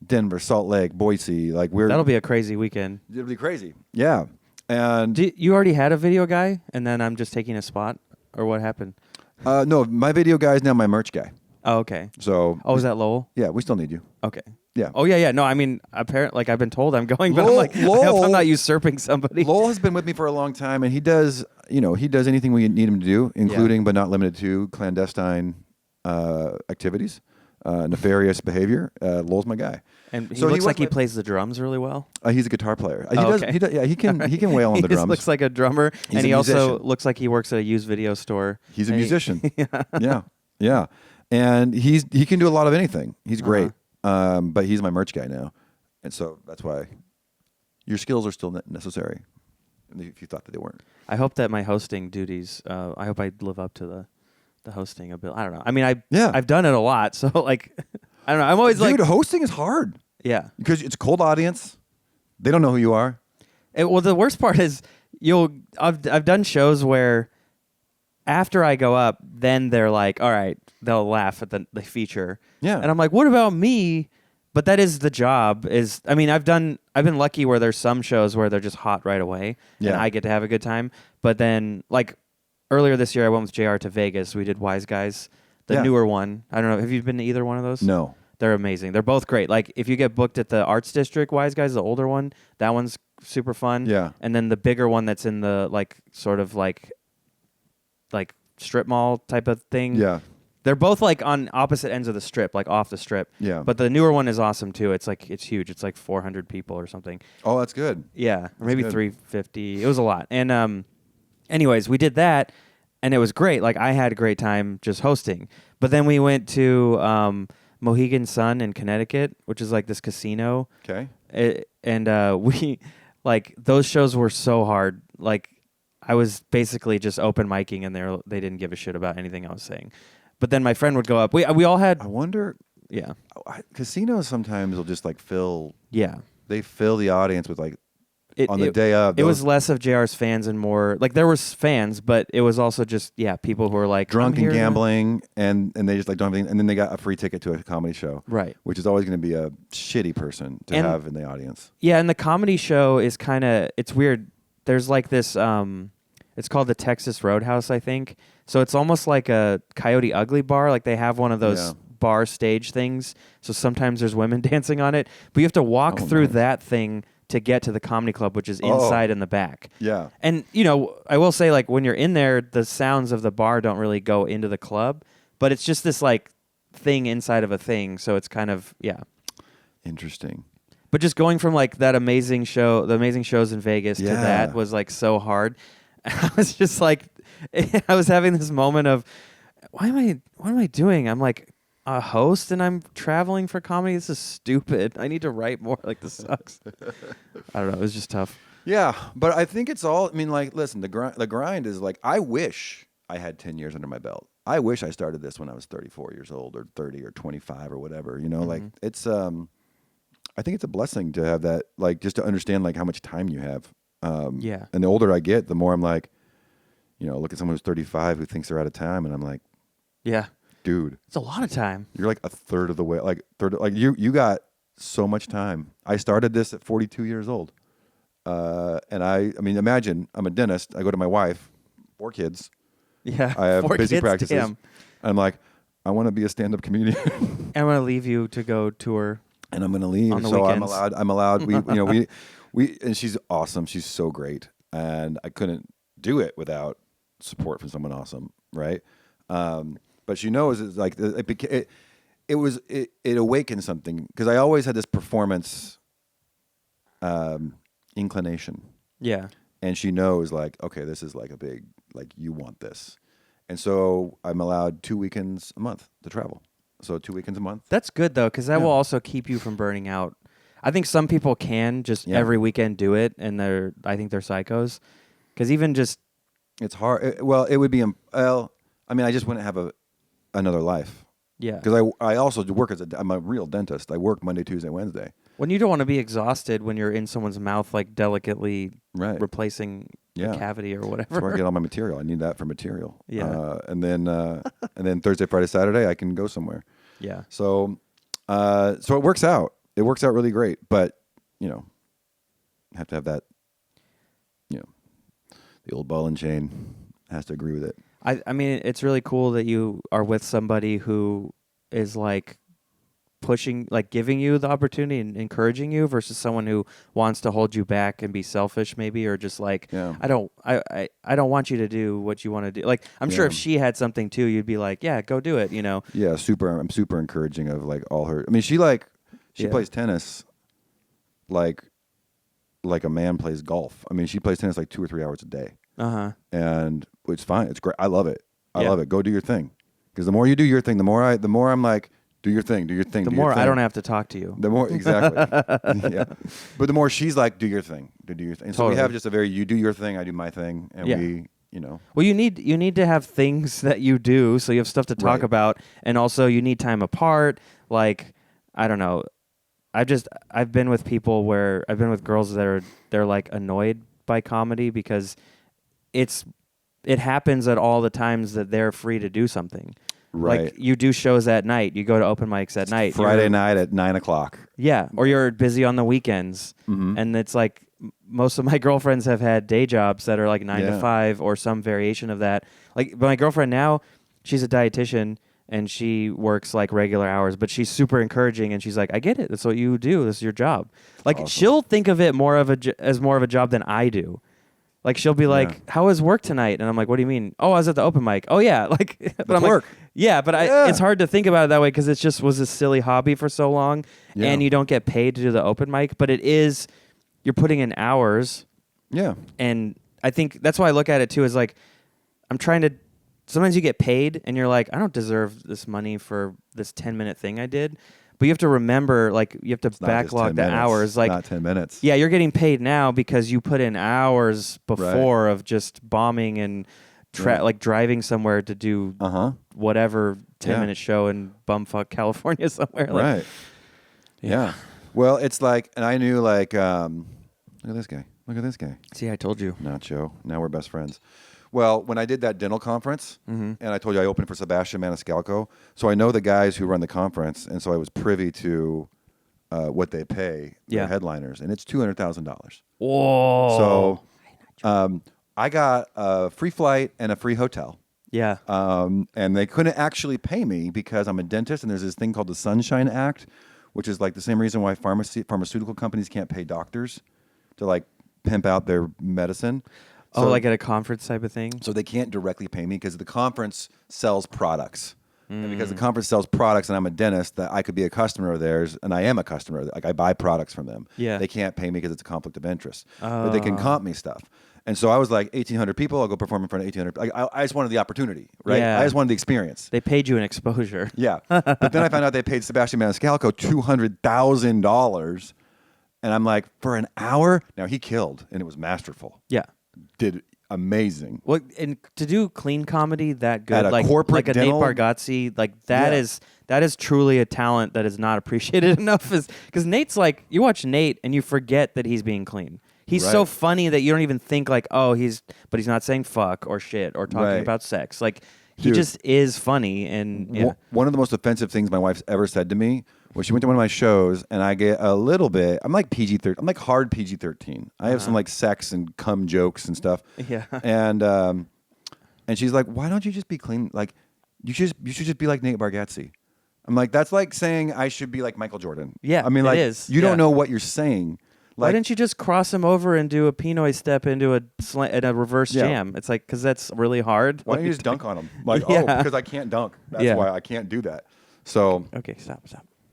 Denver, Salt Lake, Boise. That'll be a crazy weekend. It'll be crazy. Yeah. And You already had a video guy, and then I'm just taking a spot, or what happened? no, my video guy is now my merch guy. Oh, okay. So Oh, is that Lowell? yeah, we still need you. Okay. Yeah. Oh yeah. No, I mean, apparently, like I've been told I'm going, but I'm Lowell- like, I hope Lowell- I'm not usurping somebody. Lowell has been with me for a long time, and he does anything we need him to do, including but not limited to clandestine activities, nefarious behavior. Lowell's my guy. And he So he looks was like he my- plays the drums really well. He's a guitar player. Oh, okay. Yeah, he can wail on He the just drums. looks like a drummer, He's and a he also musician. looks like he works at a used video store. He's a And he- musician. Yeah, and he can do a lot of anything. He's great. But he's my merch guy now, and so that's why your skills are still necessary. If you thought that they weren't. I hope that my hosting duties. I hope I live up to the hosting ability. I don't know. I mean, I've done it a lot, so like, I don't know. I'm always Dude, hosting is hard. Yeah, because it's a cold audience. They don't know who you are. Well, the worst part is I've done shows where after I go up, then they're like, all right, they'll laugh at the feature. Yeah. And I'm like, what about me? But that is the job. I mean, I've been lucky where there's some shows where they're just hot right away, and I get to have a good time. But then, like earlier this year, I went with JR to Vegas. We did Wise Guys, the newer one. I don't know. Have you been to either one of those? No. They're amazing. They're both great. Like if you get booked at the Arts District Wise Guys, the older one, that one's super fun. Yeah. And then the bigger one that's in the like sort of like strip mall type of thing. Yeah. They're both like on opposite ends of the strip, like off the strip. Yeah. But the newer one is awesome too. It's huge. It's like 400 people or something. Oh, that's good. Yeah, or maybe good. 350. It was a lot. And anyways, we did that, and it was great. Like I had a great time just hosting. But then we went to Mohegan Sun in Connecticut, which is like this casino. Okay. We like those shows were so hard. Like I was basically just open micing, and they didn't give a shit about anything I was saying. But then my friend would go up. We all had. I wonder. Yeah. Casinos sometimes will just like fill. Yeah. They fill the audience with like on the it, day of. It was less of JR's fans and more like there was fans, but it was also just people who were like drunk and gambling, and they just like don't have anything, and then they got a free ticket to a comedy show, right? Which is always going to be a shitty person to have in the audience. Yeah, and the comedy show is it's weird. There's like this. It's called the Texas Roadhouse, I think. So it's almost like a Coyote Ugly bar. Like they have one of those bar stage things. So sometimes there's women dancing on it, but you have to walk through that thing to get to the comedy club, which is inside in the back. Yeah. And, I will say, like, when you're in there, the sounds of the bar don't really go into the club, but it's just this, like, thing inside of a thing. So it's kind of, Interesting. But just going from, like, the amazing shows in Vegas to that was, like, so hard. I was just, like, I was having this moment of, what am I doing? I'm, like, a host and I'm traveling for comedy. This is stupid. I need to write more. Like, this sucks. I don't know. It was just tough. Yeah, but I think it's all. I mean, like, listen, the grind is like. I wish I had 10 years under my belt. I wish I started this when I was 34 years old, or 30, or 25, or whatever. Like it's. I think it's a blessing to have that. Like, just to understand like how much time you have. And the older I get, the more I'm like, look at someone who's 35 who thinks they're out of time, and I'm like, yeah. Dude, it's a lot of time. You're like a third of the way. Like you got so much time. I started this at 42 years old, and I mean, imagine I'm a dentist. I go to my wife, 4 kids. Yeah, I have 4 busy kids, practices. Damn. I'm like, I want to be a stand-up comedian. I'm gonna leave you to go tour, and I'm gonna leave. On the so weekends. I'm allowed. We and she's awesome. She's so great, and I couldn't do it without support from someone awesome, right? But she knows it's like it awakened something, because I always had this performance inclination. Yeah. And she knows, like, okay, this is like a big, like, you want this. And so I'm allowed 2 weekends a month to travel. So 2 weekends a month. That's good though, because that will also keep you from burning out. I think some people can just every weekend do it, and I think they're psychos. Because even just it's hard. It would be. I mean, I just wouldn't have another life. Yeah. Because I also work I'm a real dentist. I work Monday, Tuesday, Wednesday. When you don't want to be exhausted when you're in someone's mouth, like delicately replacing a cavity or whatever. That's where I get all my material. I need that for material. Yeah. And then Thursday, Friday, Saturday, I can go somewhere. Yeah. So it works out. It works out really great. But, have to have that, the old ball and chain has to agree with it. I mean, it's really cool that you are with somebody who is like pushing, like giving you the opportunity and encouraging you, versus someone who wants to hold you back and be selfish maybe, or just like, I don't want you to do what you want to do. Like, I'm sure if she had something too, you'd be like, yeah, go do it, Yeah, I'm super encouraging of like all her. I mean, she plays tennis like a man plays golf. I mean, she plays tennis like 2 or 3 hours a day. And it's fine. It's great. I love it. I love it. Go do your thing. Because the more you do your thing, the more I'm like, Do your thing. Do your thing. The do your more thing. I don't have to talk to you. The more exactly. Yeah. But the more she's like, do your thing. Do your thing. And so we have just a very you do your thing, I do my thing, and we, you know. Well, you need to have things that you do, so you have stuff to talk about, and also you need time apart. Like, I don't know. I've been with people where I've been with girls that they're like annoyed by comedy because it happens at all the times that they're free to do something. Right. Like you do shows at night, you go to open mics at night. Friday night at 9:00. Yeah, or you're busy on the weekends, and it's like most of my girlfriends have had day jobs that are like 9 to 5 or some variation of that. Like, but my girlfriend now, she's a dietitian and she works like regular hours, but she's super encouraging and she's like, I get it. That's what you do. This is your job. Like, awesome. She'll think of it as more of a job than I do. Like, she'll be like, how was work tonight? And I'm like, what do you mean? Oh, I was at the open mic. Oh, yeah. Like, but I'm work. like, yeah, but it's hard to think about it that way because it just was a silly hobby for so long and you don't get paid to do the open mic, but it is, you're putting in hours. Yeah. And I think that's why I look at it too, is like, I'm trying to, sometimes you get paid and you're like, I don't deserve this money for this 10-minute thing I did. But you have to remember, like, you have to backlog the hours. Like, not 10 minutes. Yeah, you're getting paid now because you put in hours before of just bombing and like driving somewhere to do whatever 10-minute show in bumfuck California somewhere. Like, right. Yeah. Well, it's like, and I knew like, look at this guy. Look at this guy. See, I told you. Nacho. Now we're best friends. Well, when I did that dental conference, and I told you I opened for Sebastian Maniscalco, so I know the guys who run the conference, and so I was privy to what they pay their headliners, and it's $200,000. Whoa! So I got a free flight and a free hotel. Yeah. And they couldn't actually pay me because I'm a dentist, and there's this thing called the Sunshine Act, which is like the same reason why pharmaceutical companies can't pay doctors to like pimp out their medicine. So, like at a conference type of thing? So they can't directly pay me because the conference sells products. And because the conference sells products and I'm a dentist, that I could be a customer of theirs, and I am a customer. Like, I buy products from them. Yeah. They can't pay me because it's a conflict of interest. But they can comp me stuff. And so I was like, 1,800 people, I'll go perform in front of 1,800. Like, I just wanted the opportunity, right? Yeah. I just wanted the experience. They paid you an exposure. Yeah. But then I found out they paid Sebastian Maniscalco $200,000. And I'm like, for an hour? Now, he killed, and it was masterful. Yeah. Did amazing. What, and to do clean comedy that good, At a like corporate like a Nate dental- Bargatze, like that is truly a talent that is not appreciated enough. Is because Nate's like, you watch Nate and you forget that he's being clean. He's so funny that you don't even think like, oh, but he's not saying fuck or shit or talking about sex. Like, he just is funny. And one of the most offensive things my wife's ever said to me was she went to one of my shows, and I get a little bit. I'm like PG-13. I'm like hard PG-13. I have some like sex and cum jokes and stuff. Yeah. And she's like, "Why don't you just be clean? Like, you should just be like Nate Bargatze." I'm like, that's like saying I should be like Michael Jordan. Yeah, I mean, like, it is. you don't know what you're saying. Why Like, didn't you just cross him over and do a Pinoy step into a reverse jam? It's like, because that's really hard. why don't you just dunk on him? Like, Yeah. oh, because I can't dunk. That's why I can't do that. So Okay, stop.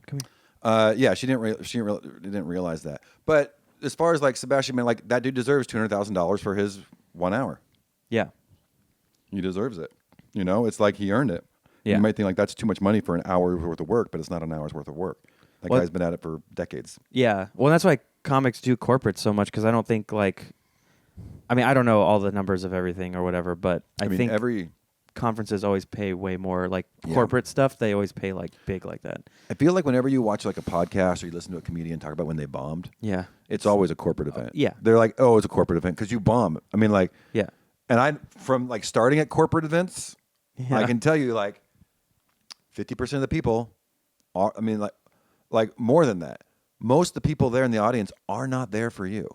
Come here. yeah, she didn't realize that. But as far as like Sebastian, man, like that dude deserves $200,000 for his 1 hour. Yeah. He deserves it. You know, it's like he earned it. Yeah. You might think like that's too much money for an hour's worth of work, but it's not an hour's worth of work. That guy's been at it for decades. Yeah. Well, that's why comics do corporate so much, because I don't think like, I mean, I don't know all the numbers of everything or whatever, but I mean, think every conferences always pay way more. Like corporate stuff, they always pay like big like that. I feel like whenever you watch like a podcast or you listen to a comedian talk about when they bombed, Yeah. it's always a corporate event. Yeah. They're like, oh, it's a corporate event because you bomb. I mean, like, Yeah. and I, from like starting at corporate events, Yeah. I can tell you like 50% of the people are, I mean, like more than that. Most of the people there in the audience are not there for you.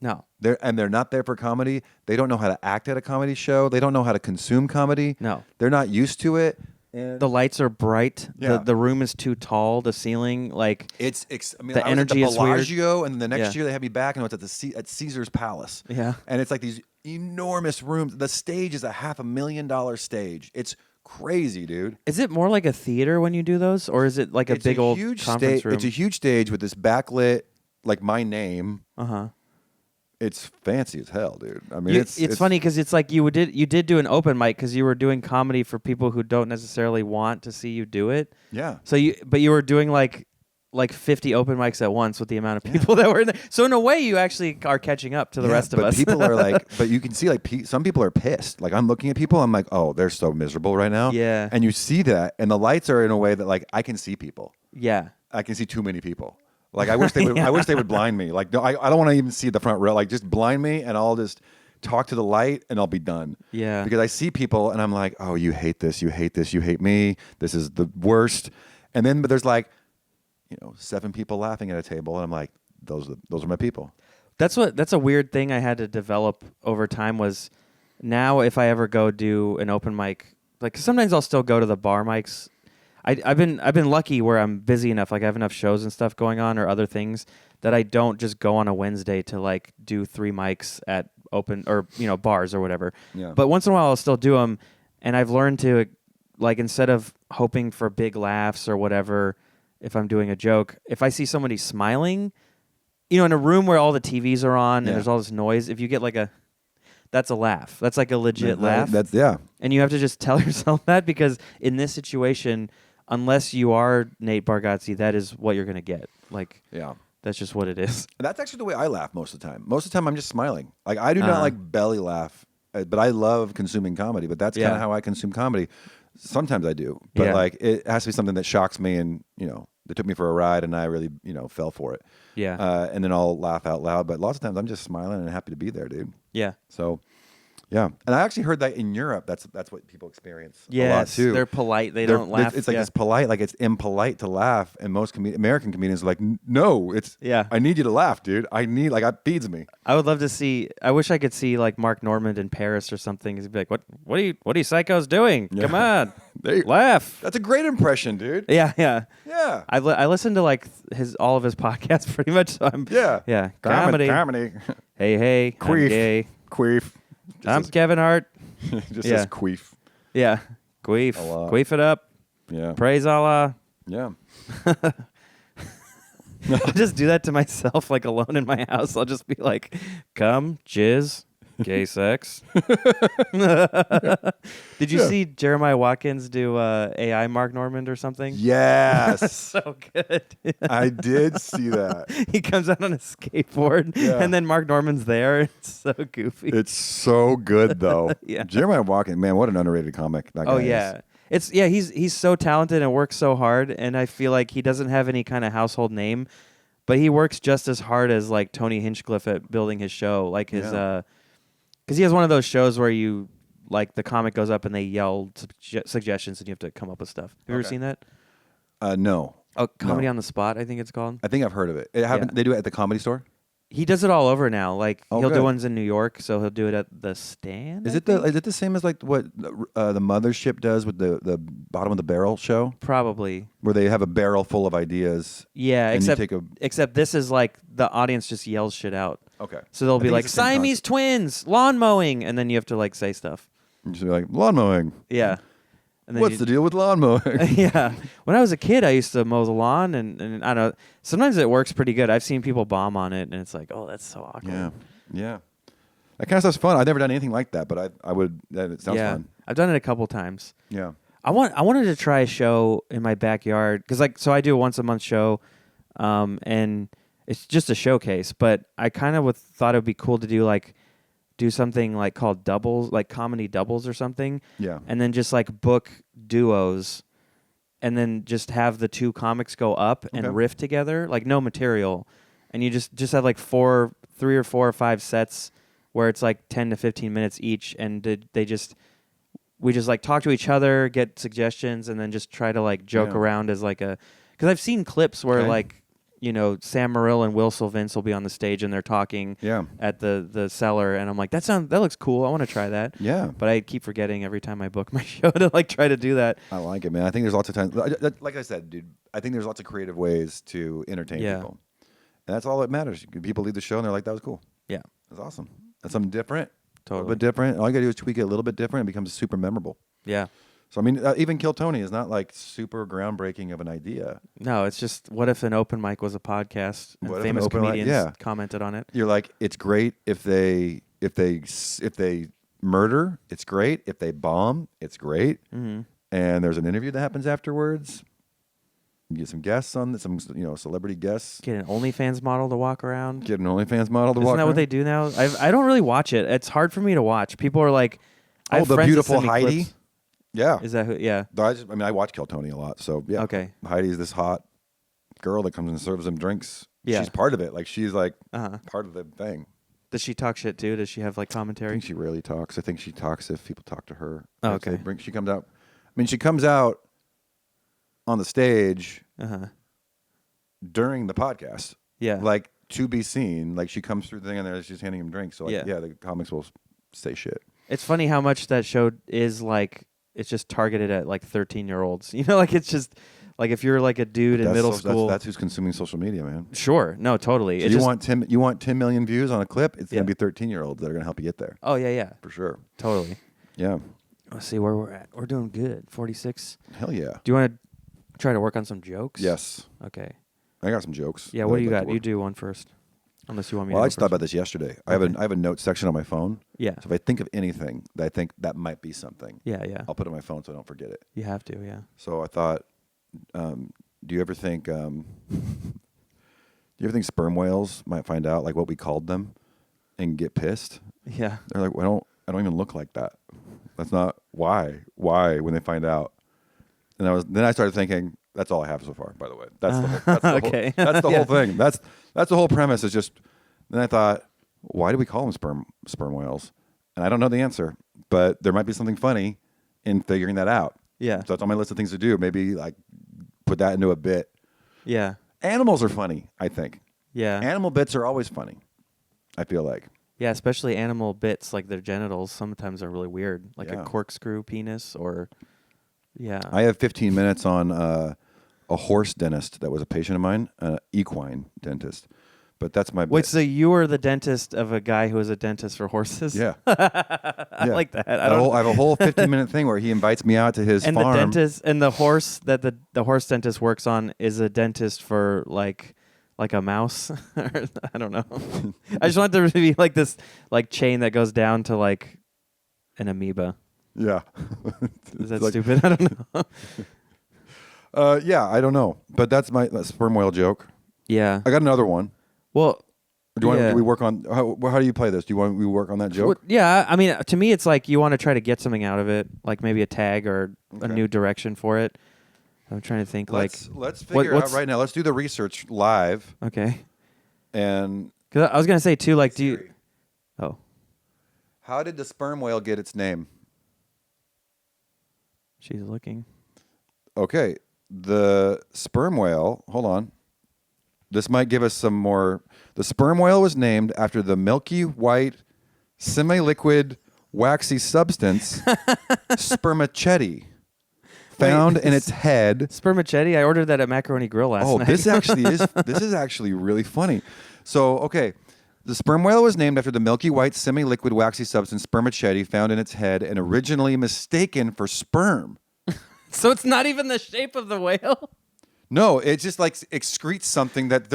No. They're not there for comedy. They don't know how to act at a comedy show. They don't know how to consume comedy. No. They're not used to it. And The lights are bright. Yeah. The room is too tall. The ceiling, like, I mean, the I was at energy the is weird. Bellagio, and the next Yeah. year they had me back, and I was at Caesar's Palace. Yeah. And it's like these enormous rooms. The stage is a $500,000 stage. It's crazy, dude. is it more like a theater when you do those, or is it like a big old huge conference room? It's a huge stage with this backlit, like my name. Uh-huh. It's fancy as hell, dude. I mean, it's funny because it's like you did do an open mic because you were doing comedy for people who don't necessarily want to see you do it. Yeah. So you were doing like 50 open mics at once with the amount of people that were in there. So in a way, you actually are catching up to the rest of us. People are like, but you can see like some people are pissed. Like I'm looking at people, I'm like, oh, they're so miserable right now. Yeah. And you see that, and the lights are in a way that like I can see people. Yeah. I can see too many people. Like I wish they would. I wish they would blind me. Like no, I don't want to even see the front row. Like just blind me, and I'll just talk to the light, and I'll be done. Yeah. Because I see people, and I'm like, oh, you hate this, you hate this, you hate me. This is the worst. And then, but there's like, 7 people laughing at a table, and I'm like, those are my people. That's a weird thing I had to develop over time was now if I ever go do an open mic, like sometimes I'll still go to the bar mics. I've been lucky where I'm busy enough, like I have enough shows and stuff going on or other things that I don't just go on a Wednesday to like do 3 mics at open or bars or whatever. Yeah. But once in a while I'll still do them, and I've learned to like instead of hoping for big laughs or whatever, if I'm doing a joke, if I see somebody smiling, in a room where all the TVs are on and there's all this noise, if you get like that's a laugh. That's like a legit laugh. That's yeah. And you have to just tell yourself that because in this situation, unless you are Nate Bargatze, that is what you're going to get. Like, yeah. That's just what it is. And that's actually the way I laugh most of the time. Most of the time I'm just smiling. Like I do not like belly laugh, but I love consuming comedy, but that's kind of how I consume comedy. Sometimes I do, but like it has to be something that shocks me and, they took me for a ride and I really, fell for it. Yeah. And then I'll laugh out loud, but lots of times I'm just smiling and happy to be there, dude. Yeah. So, yeah. And I actually heard that in Europe, that's what people experience a lot too. They're polite. They don't laugh. It's like it's polite, like it's impolite to laugh. And most American comedians are like, no, I need you to laugh, dude. It feeds me. I would love to see, I wish I could see like Mark Normand in Paris or something. He'd be like, what are you psychos doing? Yeah. Come on, laugh. That's a great impression, dude. Yeah. Yeah. I listen to like all of his podcasts pretty much. So I'm comedy. Hey, queef. I'm gay. Queef. I'm Kevin Hart. Just says queef. Yeah, queef. Queef it up. Yeah. Praise Allah. Yeah. I'll just do that to myself, like alone in my house. I'll just be like, come, jizz, gay sex. Did you see Jeremiah Watkins do AI Mark Normand or something? Yes. So good. I did see that. He comes out on a skateboard, and then Mark Normand's there. It's so goofy. It's so good, though. Yeah. Jeremiah Watkins, man, what an underrated comic that guy is. He's so talented and works so hard, and I feel like he doesn't have any kind of household name, but he works just as hard as like Tony Hinchcliffe at building his show. Like his, because he has one of those shows where you like the comic goes up and they yell suggestions and you have to come up with stuff. Have you ever seen that? No. Oh, Comedy on the Spot, I think it's called. I think I've heard of it. They do it at the Comedy Store. He does it all over now. Like he'll good. do ones in New York, so he'll do it at the Stand. Is it the same as like what the Mothership does with the Bottom of the Barrel show? Probably. Where they have a barrel full of ideas. Yeah, and except this is like the audience just yells shit out. Okay. So they'll be like Siamese twins, lawn mowing, and then you have to like say stuff. You just be like lawn mowing. Yeah. And then what's the deal with lawn mowing? Yeah. When I was a kid, I used to mow the lawn, and I don't know. Sometimes it works pretty good. I've seen people bomb on it, and it's like, oh, that's so awkward. Yeah. That kind of stuff's fun. I've never done anything like that, but I would. It sounds fun. I've done it a couple times. Yeah. I wanted to try a show in my backyard because so I do a once a month show, and it's just a showcase. But I kind of thought it would be cool to do something like called doubles, like comedy doubles or something. Yeah. And then just like book duos, and then just have the 2 comics go up and riff together, like no material, and you just have like 3 or 4 or 5 sets where it's like 10 to 15 minutes each, and we just like talk to each other, get suggestions, and then just try to like joke around as like because I've seen clips where like Sam Morril and Will Sylvince will be on the stage and they're talking at the cellar, and I'm like, that looks cool. I want to try that. Yeah. But I keep forgetting every time I book my show to like try to do that. I like it, man. I think there's lots of times, like I said, dude, I think there's lots of creative ways to entertain people. And that's all that matters. People leave the show and they're like, that was cool. Yeah. That's awesome. That's something different. Totally. A little bit different. All you got to do is tweak it a little bit different. It becomes super memorable. Yeah. So I mean, even Kill Tony is not like super groundbreaking of an idea. No, it's just what if an open mic was a podcast and What if an famous open mic- comedians yeah. commented on it? You're like, it's great if they murder, it's great. If they bomb, it's great. Mm-hmm. And there's an interview that happens afterwards. You get some guests on this, some celebrity guests. Get an OnlyFans model to walk around. Get an OnlyFans model to Isn't walk that around. what they do now? I don't really watch it. It's hard for me to watch. People are like, I Oh, have the friends that beautiful send me Heidi. clips. Yeah. Is that who? Yeah. I watch Kill Tony a lot, so yeah. Okay. Heidi's this hot girl that comes and serves them drinks. Yeah. She's part of it. Like she's like Uh-huh. part of the thing. Does she talk shit too? Does she have like I commentary? think she rarely talks. I think she talks if people talk to her. Oh, If they okay. she comes out. I mean, she comes out on the stage Uh-huh. during the podcast. Yeah. Like to be seen. Like she comes through the thing and there she's handing him drinks. So like, Yeah. the comics will say shit. It's funny how much that show is like, it's just targeted at like 13-year-olds. You know, like it's just like if you're like a dude in That's middle so- school. That's who's consuming social media, man. Sure. No, totally. So It you just, want 10 million views on a clip? It's Yeah. gonna be 13-year-olds that are gonna help you get there oh, yeah. for sure. Totally. Yeah. Let's see where we're at. We're doing good. 46. Hell yeah. Do you want to try to work on some jokes? Yes. Okay. I got some jokes. Yeah, that what do I'd you like to got? You work. do one first. Unless you want me Well, to I go just thought first. about this yesterday. I Okay. have a note section on my phone. Yeah. So if I think of anything that I think that might be something, Yeah. I'll put it on my phone so I don't forget it. You have to, yeah. So I thought, do you ever think sperm whales might find out like what we called them and get pissed? Yeah. They're like, I don't even look like that. That's not why when they find out. And then I started thinking, that's all I have so far, by the way. That's the Okay. whole, that's the Yeah. whole thing. That's the whole premise is just, then I thought, why do we call them sperm whales? And I don't know the answer, but there might be something funny in figuring that out. Yeah. So that's on my list of things to do. Maybe like put that into a bit. Yeah. Animals are funny, I think. Yeah. Animal bits are always funny, I feel like. Yeah, especially animal bits like their genitals sometimes are really weird. Like Yeah. a corkscrew penis or yeah. I have 15 minutes on a horse dentist that was a patient of mine, equine dentist. But that's my Wait, bit. so you were the dentist of a guy who was a dentist for horses? Yeah. I like that. I have a whole 15-minute thing where he invites me out to his and farm. the dentist and the horse that the horse dentist works on is a dentist for like a mouse. I don't know. I just want there to be like this like chain that goes down to like an amoeba. Yeah. Is that Like- stupid? I don't know. Yeah, I don't know. But that's my sperm whale joke. Yeah. I got another one. Well, Do we work on how do you play this? Do you want we work on that joke? well, yeah. I mean, to me, it's like you want to try to get something out of it, like maybe a tag or a Okay. new direction for it. I'm trying to think. Let's figure what's- out right now. Let's do the research live Okay. and Because I was gonna say too, like, do you? Siri, Oh, how did the sperm whale get its name? she's looking. Okay, the sperm whale, hold on. This might give us some more. The sperm whale was named after the milky white, semi-liquid, waxy substance, spermaceti, found in its head. Spermaceti. I ordered that at Macaroni Grill last night. This is actually really funny. So, okay, the sperm whale was named after the milky white, semi-liquid, waxy substance, spermaceti, found in its head and originally mistaken for sperm. So it's not even the shape of the whale. No, it just like excretes something that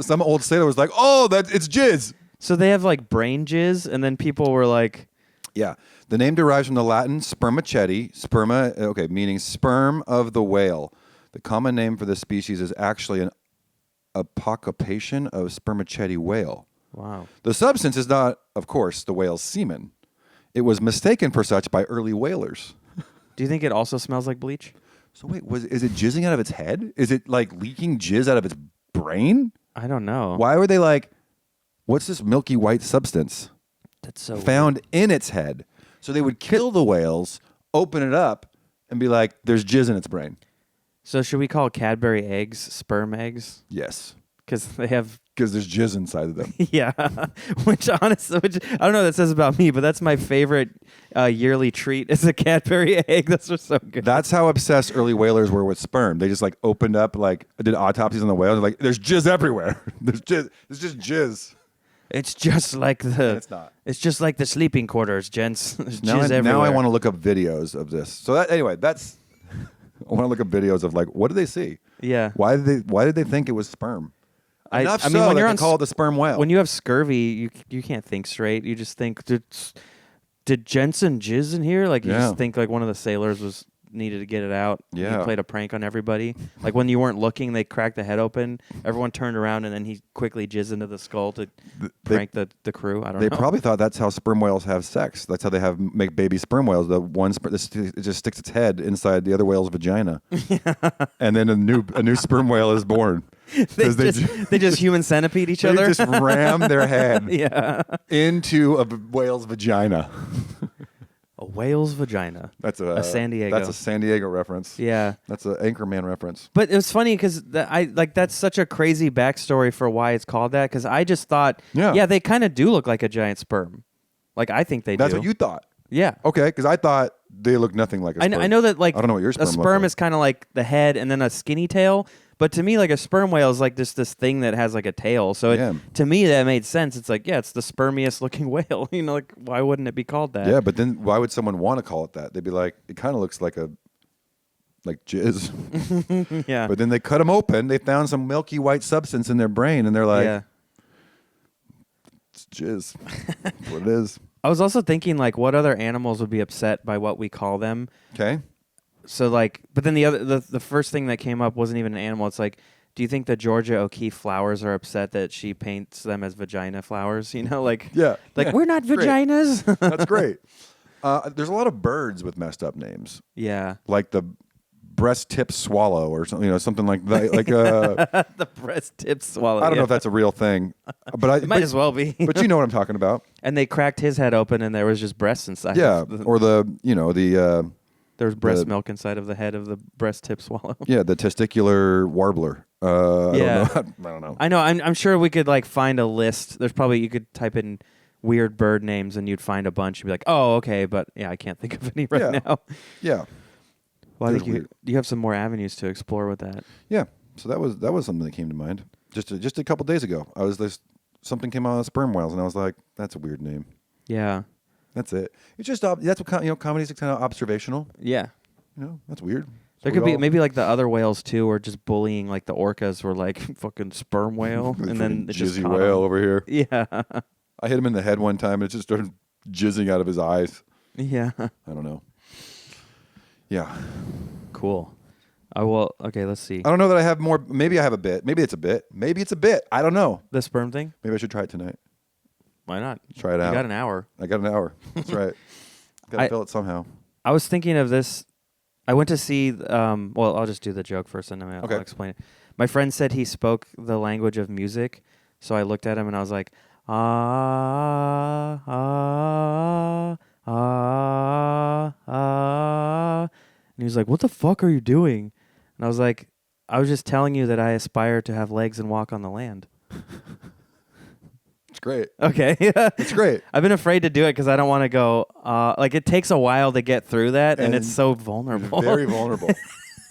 some old sailor was like, oh, it's jizz. So they have like brain jizz, and then people were like, Yeah, the name derives from the Latin spermaceti, meaning sperm of the whale. The common name for this species is actually an apocopation of spermaceti whale. "Wow, The substance is not, of course, the whale's semen. It was mistaken for such by early whalers. do you think it also smells like bleach?" So wait, is it jizzing out of its head? Is it like leaking jizz out of its brain? I don't know. Why were they like, what's this milky white substance That's so found in its head? So they would kill the whales, open it up, and be like, there's jizz in its brain. So should we call Cadbury eggs sperm eggs? Yes, Because they have, because there's jizz inside of them. yeah. which I don't know what that says about me, but that's my favorite yearly treat is a Cadbury egg. That's just so good. That's how obsessed early whalers were with sperm. They just like opened up, like did autopsies on the whales. They're like, there's jizz everywhere. There's jizz. It's just jizz. It's just like the. It's not. It's just like the sleeping quarters, gents. There's Now, jizz now I everywhere. want to look up videos of this. So anyway, that's. I want to look up videos of like what did they see? Yeah. Why did they think it was sperm? Enough I so mean, when that you're they on call it the sperm whale. when you have scurvy, you can't think straight. You just think, did Jensen jizz in here? Like you Yeah. just think like one of the sailors was needed to get it out. Yeah. He played a prank on everybody. Like when you weren't looking, they cracked the head open. Everyone turned around, and then he quickly jizzed into the skull to prank the crew. I don't know. They probably thought that's how sperm whales have sex. That's how they make baby sperm whales. The one it just sticks its head inside the other whale's vagina, and then a new sperm whale is born. they just human centipede each They other. just ram their head Yeah. into a whale's vagina. A whale's vagina. That's a San Diego. That's a San Diego reference. Yeah. That's an Anchorman reference. But it was funny because that's such a crazy backstory for why it's called that. Because I just thought, Yeah. they kind of do look like a giant sperm. Like I think they do. That's what you thought. Yeah. Okay, because I thought they look nothing like a sperm. I know that like I don't know what your sperm a look sperm like. is kind of like the head and then a skinny tail. But to me, like a sperm whale is like this thing that has like a tail. So Yeah. to me, that made sense. It's like, it's the spermiest looking whale. You know, like why wouldn't it be called that? Yeah, but then why would someone want to call it that? They'd be like, it kind of looks like jizz. Yeah. But then they cut them open. They found some milky white substance in their brain, and they're like, Yeah. it's jizz. That's what it is. I was also thinking like what other animals would be upset by what we call them. Okay. So like, but then the first thing that came up wasn't even an animal. It's like, do you think the Georgia O'Keeffe flowers are upset that she paints them as vagina flowers? You know, like Yeah. like we're not Great. vaginas. That's great. There's a lot of birds with messed up names, Yeah, like the breast tip swallow or something. Something like that. Like the breast tip swallow. I don't know if that's a real thing, but It might as well be. But you know what I'm talking about. And they cracked his head open, and there was just breasts inside. Yeah. Or the there was breast milk inside of the head of the breast tip swallow. Yeah, the testicular warbler. Yeah. I don't know. I know. I'm sure we could like find a list. There's probably you could type in weird bird names, and you'd find a bunch. You'd be like, oh, okay, but yeah, I can't think of any right now. Yeah. Well, I It was think weird. you have some more avenues to explore with that. Yeah. So that was something that came to mind just a couple days ago. Something came out of sperm whales, and I was like, that's a weird name. Yeah. That's it. It's just that's what comedy's kind of observational. Yeah. That's weird. There could be maybe like the other whales too, or just bullying like the orcas were like fucking sperm whale, and then it just jizzy caught whale 'em. over here. Yeah. I hit him in the head one time, and it just started jizzing out of his eyes. Yeah. I don't know. Yeah. Cool. Okay, let's see. I don't know that I have more. Maybe I have a bit. Maybe it's a bit. Maybe it's a bit. I don't know. The sperm thing? Maybe I should try it tonight. Why not? Try it out. You got an hour. I got an hour. That's right. Got to fill it somehow. I was thinking of this. I went to see. Well, I'll just do the joke first, and then I'll Okay. explain it. My friend said he spoke the language of music, so I looked at him and I was like, ah, ah, ah, ah, and he was like, "What the fuck are you doing?" And I was like, "I was just telling you that I aspire to have legs and walk on the land." It's great. Okay. It's great. I've been afraid to do it because I don't want to go. Like it takes a while to get through that, and it's so vulnerable. Very vulnerable.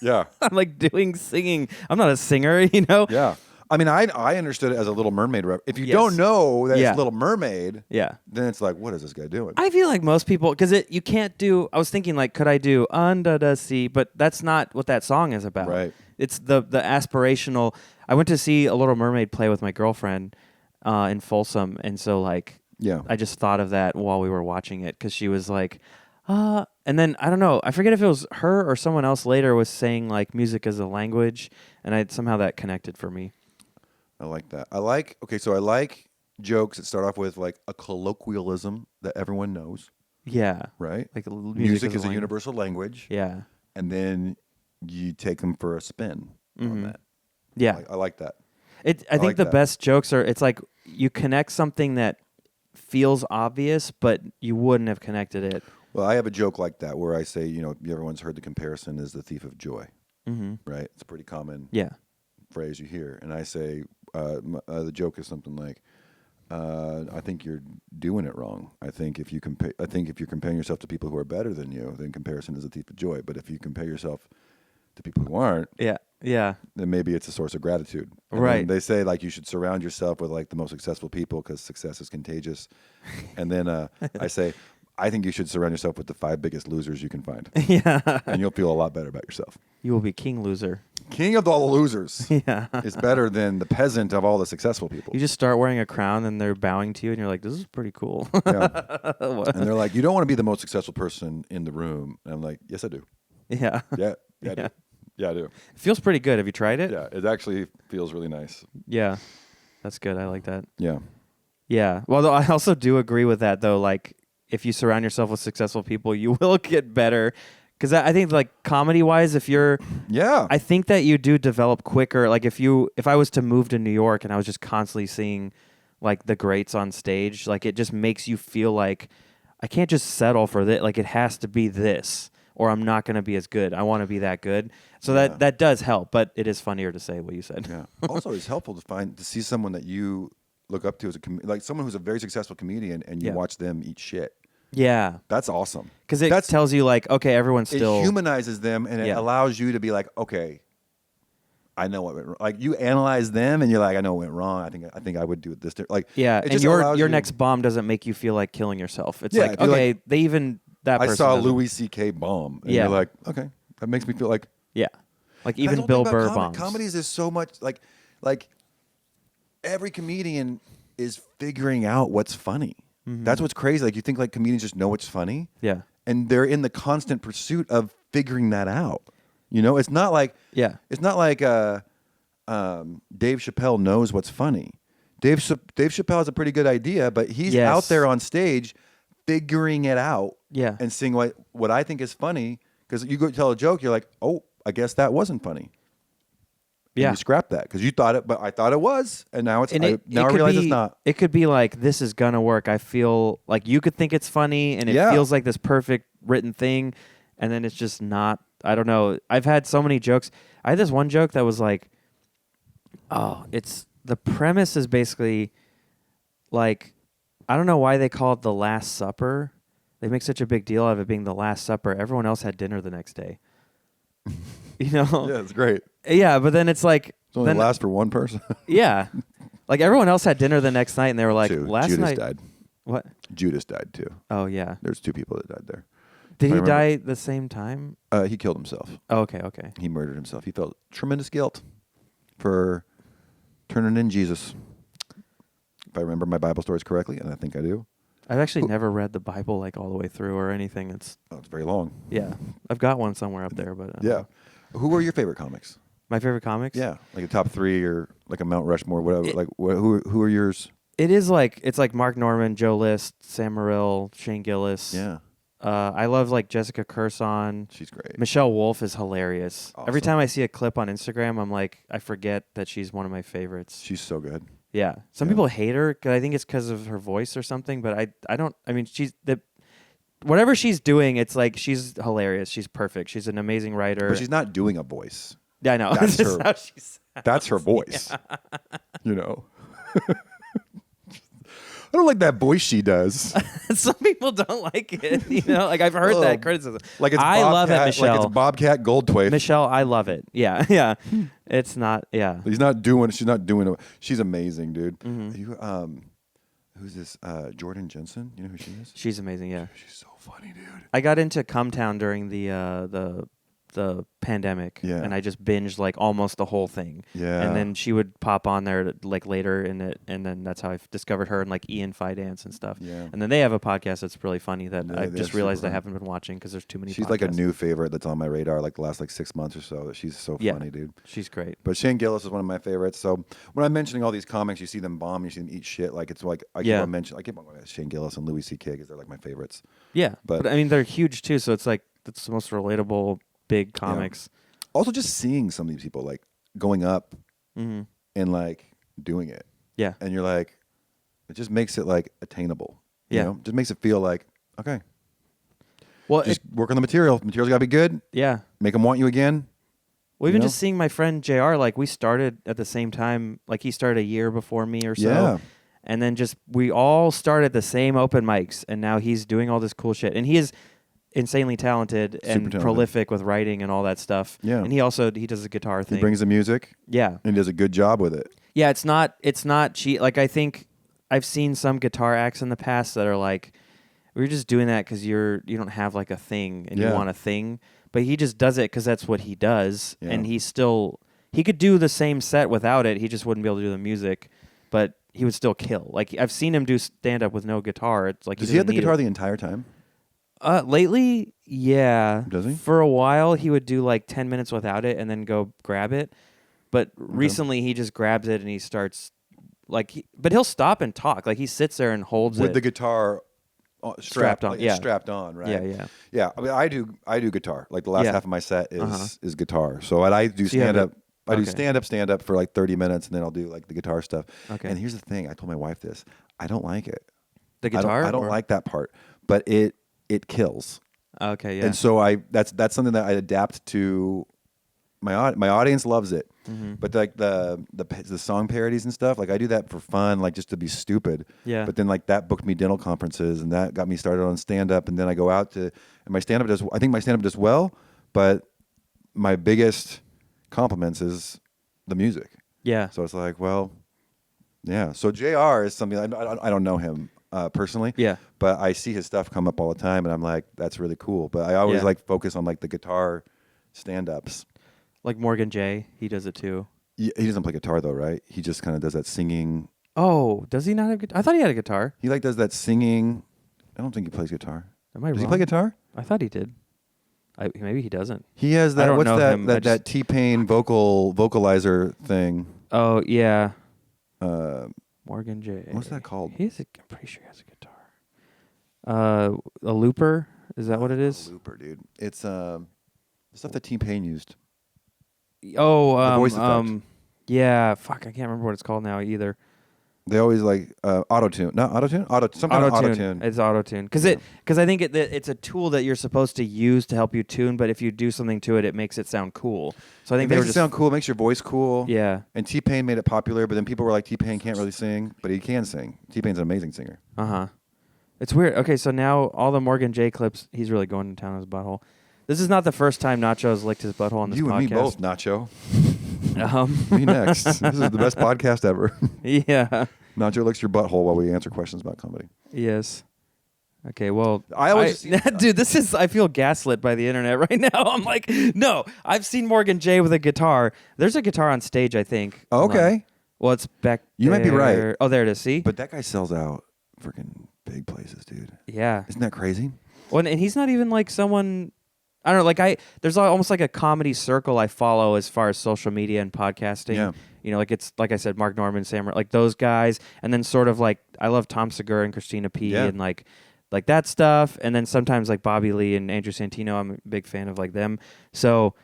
Yeah. I'm like singing. I'm not a singer, you know. Yeah. I mean, I understood it as a Little Mermaid rep. If you Yes. don't know that Yeah. it's Little Mermaid, Yeah. then it's like, what is this guy doing? I feel like most people, because you can't do. I was thinking like, could I do Under the Sea? But that's not what that song is about. Right. It's the aspirational. I went to see a Little Mermaid play with my girlfriend in Folsom, and so like, Yeah. I just thought of that while we were watching it because she was like, and then I don't know. I forget if it was her or someone else later was saying like music is a language, and somehow that connected for me. I like that. I like jokes that start off with like a colloquialism that everyone knows, Yeah. right? Like Music is a language. universal language. Yeah. And then you take them for a spin on that. Yeah. I like that. I think like the that. best jokes are it's like you connect something that feels obvious, but you wouldn't have connected it. Well, I have a joke like that where I say, everyone's heard the comparison is the thief of joy, right? It's a pretty common Yeah. phrase you hear. And I say, the joke is something like, I think you're doing it wrong. I think if you're comparing yourself to people who are better than you, then comparison is a thief of joy. But if you compare yourself to people who aren't, Yeah. Yeah. then maybe it's a source of gratitude. And Right. then they say like you should surround yourself with like the most successful people because success is contagious. And then I say, I think you should surround yourself with the 5 biggest losers you can find. Yeah. And you'll feel a lot better about yourself. You will be king loser. King of all the losers Yeah. is better than the peasant of all the successful people. You just start wearing a crown and they're bowing to you and you're like, this is pretty cool. Yeah. And they're like, you don't want to be the most successful person in the room. And I'm like, yes, I do. Yeah. Yeah. Yeah, I do. Yeah, I do. It feels pretty good. Have you tried it? Yeah, it actually feels really nice. Yeah. That's good. I like that. Yeah. Yeah. Well, though, I also do agree with that, though. Like, if you surround yourself with successful people, you will get better. Because I think, like, comedy-wise, if you're... Yeah. I think that you do develop quicker. Like, if I was to move to New York and I was just constantly seeing, like, the greats on stage, like, it just makes you feel like, I can't just settle for this. Like, it has to be this, or I'm not going to be as good. I want to be that good. So that does help, but it is funnier to say what you said. Yeah. Also, it's helpful to see someone that you look up to as like someone who's a very successful comedian, and you watch them eat shit. Yeah. That's awesome. Because it tells you, like, okay, everyone's still... It humanizes them, and it allows you to be like, okay, I know what went wrong. Like, you analyze them, and you're like, I know what went wrong. I think I would do this. Like, yeah, and your next bomb doesn't make you feel like killing yourself. It's like, okay, like, they even... that person I saw Louis C.K. bomb, and you're like, okay, that makes me feel like... Yeah. Like, even Bill Burr bombs. Comedies is so much, like every comedian is figuring out what's funny. Mm-hmm. That's what's crazy. Like, you think like comedians just know what's funny. Yeah. And they're in the constant pursuit of figuring that out. You know, it's not like Dave Chappelle knows what's funny. Dave Chappelle has a pretty good idea, but he's out there on stage figuring it out. Yeah. And seeing what I think is funny, because you go tell a joke, you're like, oh, I guess that wasn't funny. And you scrap that because you thought it, but I thought it was, and now now I realize it's not. It could be like, this is gonna work. I feel like you could think it's funny, and it feels like this perfect written thing, and then it's just not. I don't know. I've had so many jokes. I had this one joke that was like, it's the premise is basically like, I don't know why they call it the Last Supper. They make such a big deal out of it being the Last Supper. Everyone else had dinner the next day. You know? Yeah, it's great. Yeah, but then it's like... It's only last for one person. Yeah. Like, everyone else had dinner the next night, and they were like, Judas died. What? Judas died, too. Oh, yeah. There's 2 people that died there. Did he die the same time? He killed himself. Oh, okay. He murdered himself. He felt tremendous guilt for turning in Jesus. If I remember my Bible stories correctly, and I think I do. I've actually never read the Bible like all the way through or anything. It's very long. Yeah. I've got one somewhere up there, but... yeah. Who are your favorite comics? My favorite comics? Yeah. Like a top 3 or like a Mount Rushmore, whatever. Who are yours? It's like Mark Norman, Joe List, Sam Morril, Shane Gillis. Yeah. I love like Jessica Curson. She's great. Michelle Wolf is hilarious. Awesome. Every time I see a clip on Instagram, I'm like, I forget that she's one of my favorites. She's so good. Yeah. Some people hate her. I think it's because of her voice or something, but I don't. I mean, whatever she's doing, it's like she's hilarious. She's perfect. She's an amazing writer. But she's not doing a voice. Yeah, I know. That's her. How she sounds. That's her voice. Yeah. You know. I don't like that voice she does. Some people don't like it. You know, like I've heard that criticism. Like it's I love it, Michelle. Like it's Bobcat Goldthwait. Michelle, I love it. Yeah, yeah. It's not. Yeah. She's not doing it. She's amazing, dude. Mm-hmm. Who's this? Jordan Jensen. You know who she is? She's amazing. Yeah. She's so funny, dude. I got into Come Town during the pandemic, and I just binged like almost the whole thing. Yeah. And then she would pop on there like later in it, and then that's how I discovered her and like Ian Fidance and stuff. Yeah. And then they have a podcast that's really funny that I've just realized I haven't been watching because there's too many. She's podcasts. like a new favorite that's on my radar like the last 6 months or so. She's so funny, dude. She's great. But Shane Gillis is one of my favorites. So when I'm mentioning all these comics, you see them bomb, you see them eat shit. Like it's like I keep on going Shane Gillis and Louis C.K. because they're like my favorites. Yeah, but I mean they're huge too. So it's like that's the most relatable big comics. Yeah. Also, just seeing some of these people like going up and like doing it. Yeah. And you're like, it just makes it like attainable. Yeah. You know? Just makes it feel like, okay. Well, just work on the material. The material's got to be good. Yeah. Make them want you again. Well, even just seeing my friend JR, like we started at the same time, like he started a year before me or so. Yeah. And then we all started the same open mics, and now he's doing all this cool shit. And he is insanely talented and talented. prolific with writing and all that stuff. Yeah. And he does a guitar thing. He brings the music. Yeah. And he does a good job with it. Yeah, it's not cheap. Like I think I've seen some guitar acts in the past that are like, we're just doing that because you don't have like a thing and you want a thing, but he just does it because that's what he does, and he could do the same set without it. He just wouldn't be able to do the music, but he would still kill. Like I've seen him do stand up with no guitar. It's like does he have the guitar the entire time? Lately, yeah. Does he? For a while, he would do like 10 minutes without it and then go grab it. But recently, he just grabs it and he starts but he'll stop and talk. Like he sits there and holds with it the guitar strapped on. Yeah, strapped on. Right. Yeah. I mean, I do guitar. Like the last half of my set is guitar. So I do stand up. I do stand up for like 30 minutes, and then I'll do like the guitar stuff. Okay. And here's the thing: I told my wife this. I don't like it. The guitar. I don't like that part, but it kills. Okay. Yeah. And so that's something that I adapt to. My audience loves it, but like the song parodies and stuff, like I do that for fun, like just to be stupid. Yeah. But then like that booked me dental conferences, and that got me started on stand up, and then I go out to, and my stand up does well, but my biggest compliments is the music. Yeah. So it's like, well, yeah. So JR is something I don't know him personally. Yeah. But I see his stuff come up all the time, and I'm like, that's really cool. But I always like focus on like the guitar stand ups. Like Morgan J, he does it too. He doesn't play guitar though, right? He just kind of does that singing. Oh, does he not have guitar? I thought he had a guitar. He like does that singing. I don't think he plays guitar. Am I wrong? Does he play guitar? I thought he did. Maybe he doesn't. He has that. I don't What's know that? him. That T-Pain vocalizer thing. Oh yeah. Morgan J. What's that called? I'm pretty sure he has a guitar. A looper. Is that what it is? A looper, dude. It's the stuff that T-Pain used. Oh, the voice effect. Yeah, fuck, I can't remember what it's called now either. They always like auto-tune. Not auto-tune? Some kind of auto-tune. It's auto-tune. Because I think it's a tool that you're supposed to use to help you tune, but if you do something to it, it makes it sound cool. So I think it makes it sound cool. It makes your voice cool. Yeah. And T-Pain made it popular, but then people were like, T-Pain can't really sing, but he can sing. T-Pain's an amazing singer. Uh-huh. It's weird. Okay, so now all the Morgan J clips, he's really going to town on his butthole. This is not the first time Nacho has licked his butthole on this podcast. You and me both, Nacho. Um, Me next. This is the best podcast ever. Yeah. Nacho licks your butthole while we answer questions about comedy. Yes. Okay, well, I dude, I feel gaslit by the internet right now. I'm like, no, I've seen Morgan J with a guitar. There's a guitar on stage, I think. Oh, okay. Well, it's back You might be there. right. Oh, there it is. See? But that guy sells out freaking big places, dude. Yeah. Isn't that crazy? Well, and he's not even like someone. I don't know. Like there's almost like a comedy circle I follow as far as social media and podcasting. Yeah. You know, like it's like I said, Mark Norman, Sam, like those guys, and then sort of like I love Tom Segura and Christina P. and like that stuff, and then sometimes like Bobby Lee and Andrew Santino. I'm a big fan of like them. So,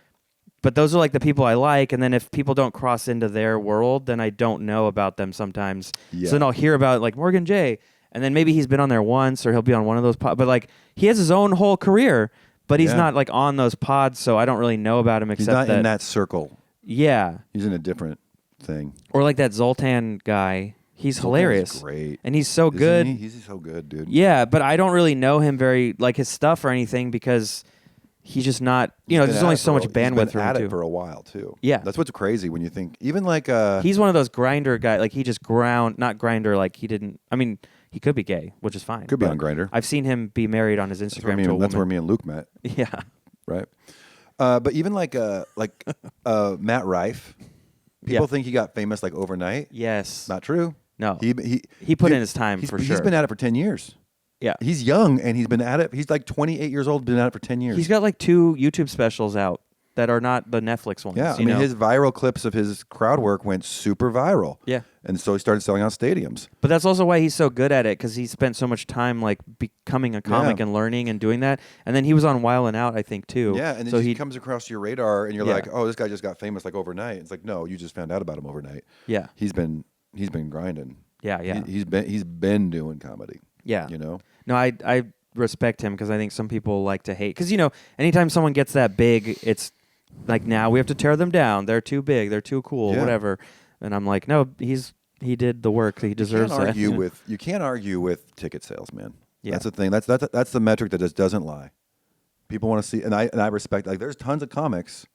but those are like the people I like, and then if people don't cross into their world, then I don't know about them sometimes. Yeah. So then I'll hear about like Morgan J. And then maybe he's been on there once, or he'll be on one of those pods. But like he has his own whole career, but he's not like on those pods, so I don't really know about him except he's not in that circle. Yeah, he's in a different thing. Or like that Zoltan guy. He's hilarious. Great, and he's so good. He's so good, dude. Yeah, but I don't really know him very like his stuff or anything because he's just not. You know, there's only so much bandwidth for him at too. it for a while too. Yeah, that's what's crazy when you think even like he's one of those grinder guys. Like he just not grinder. Like he didn't. I mean. He could be gay, which is fine. Could be on Grindr. I've seen him be married on his Instagram. That's where me and Luke met. Yeah. Right. But even like Matt Rife, people think he got famous like overnight. Yes. Not true. No. He put in his time for sure. He's been at it for 10 years. Yeah. He's young and he's been at it. He's like 28 years old, been at it for 10 years. He's got like 2 YouTube specials out that are not the Netflix ones. Yeah, I mean, his viral clips of his crowd work went super viral. Yeah. And so he started selling out stadiums. But that's also why he's so good at it, because he spent so much time like becoming a comic and learning and doing that. And then he was on Wild 'N Out, I think, too. Yeah, and then so he comes across your radar and you're like, oh, this guy just got famous like overnight. It's like, no, you just found out about him overnight. Yeah. He's been grinding. Yeah, yeah. He's been doing comedy. Yeah. You know? No, I respect him because I think some people like to hate. Because, you know, anytime someone gets that big, it's like, now we have to tear them down. They're too big. They're too cool. Whatever. And I'm like, no, he did the work. He deserves that. You can't argue with ticket sales, man. Yeah. That's the thing. That's the metric that just doesn't lie. People want to see, and I respect. Like, there's tons of comics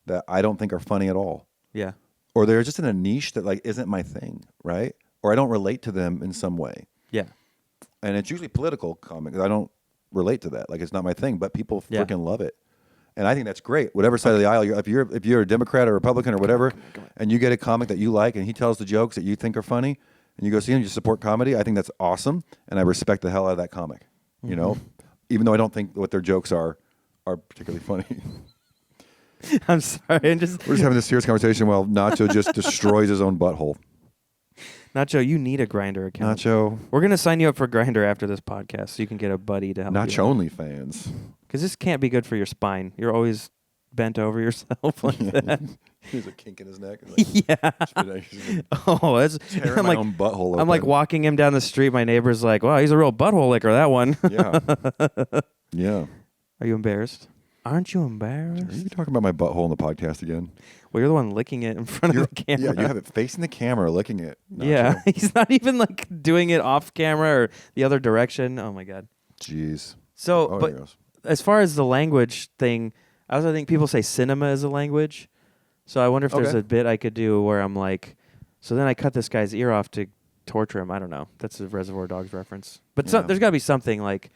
that I don't think are funny at all, Yeah. or they're just in a niche that like isn't my thing, right? Or I don't relate to them in some way, Yeah. and it's usually political comics. I don't relate to that. Like, it's not my thing, but people Yeah. freaking love it. And I think that's great. Whatever side of the aisle, if you're a Democrat or Republican or whatever, and you get a comic that you like, and he tells the jokes that you think are funny, and you go see him, you support comedy. I think that's awesome, and I respect the hell out of that comic. You know, even though I don't think what their jokes are particularly funny. I'm sorry. We're just having this serious conversation while Nacho just destroys his own butthole. Nacho, you need a Grinder account. Nacho, We're gonna sign you up for Grinder after this podcast, so you can get a buddy to help. Nacho only fans. Because this can't be good for your spine. You're always bent over yourself like that. He has a kink in his neck. Like, Yeah. Oh, that's. tearing I'm my like, own butthole open. I'm like walking him down the street. My neighbor's like, "Wow, he's a real butthole licker." That one. Yeah. Yeah. Are you embarrassed? Aren't you Are embarrassed? you talking about my butthole in the podcast again? Well, you're the one licking it in front of the camera. Yeah, you have it facing the camera, licking it. Nacho. Yeah, he's not even like doing it off camera or the other direction. Oh my god. Jeez. So, Oh, but there goes. as far as the language thing, I also think people say cinema is a language. So I wonder if there's Okay. a bit I could do where I'm like, so then I cut this guy's ear off to torture him. I don't know. That's a Reservoir Dogs reference. But Yeah. there's got to be something like,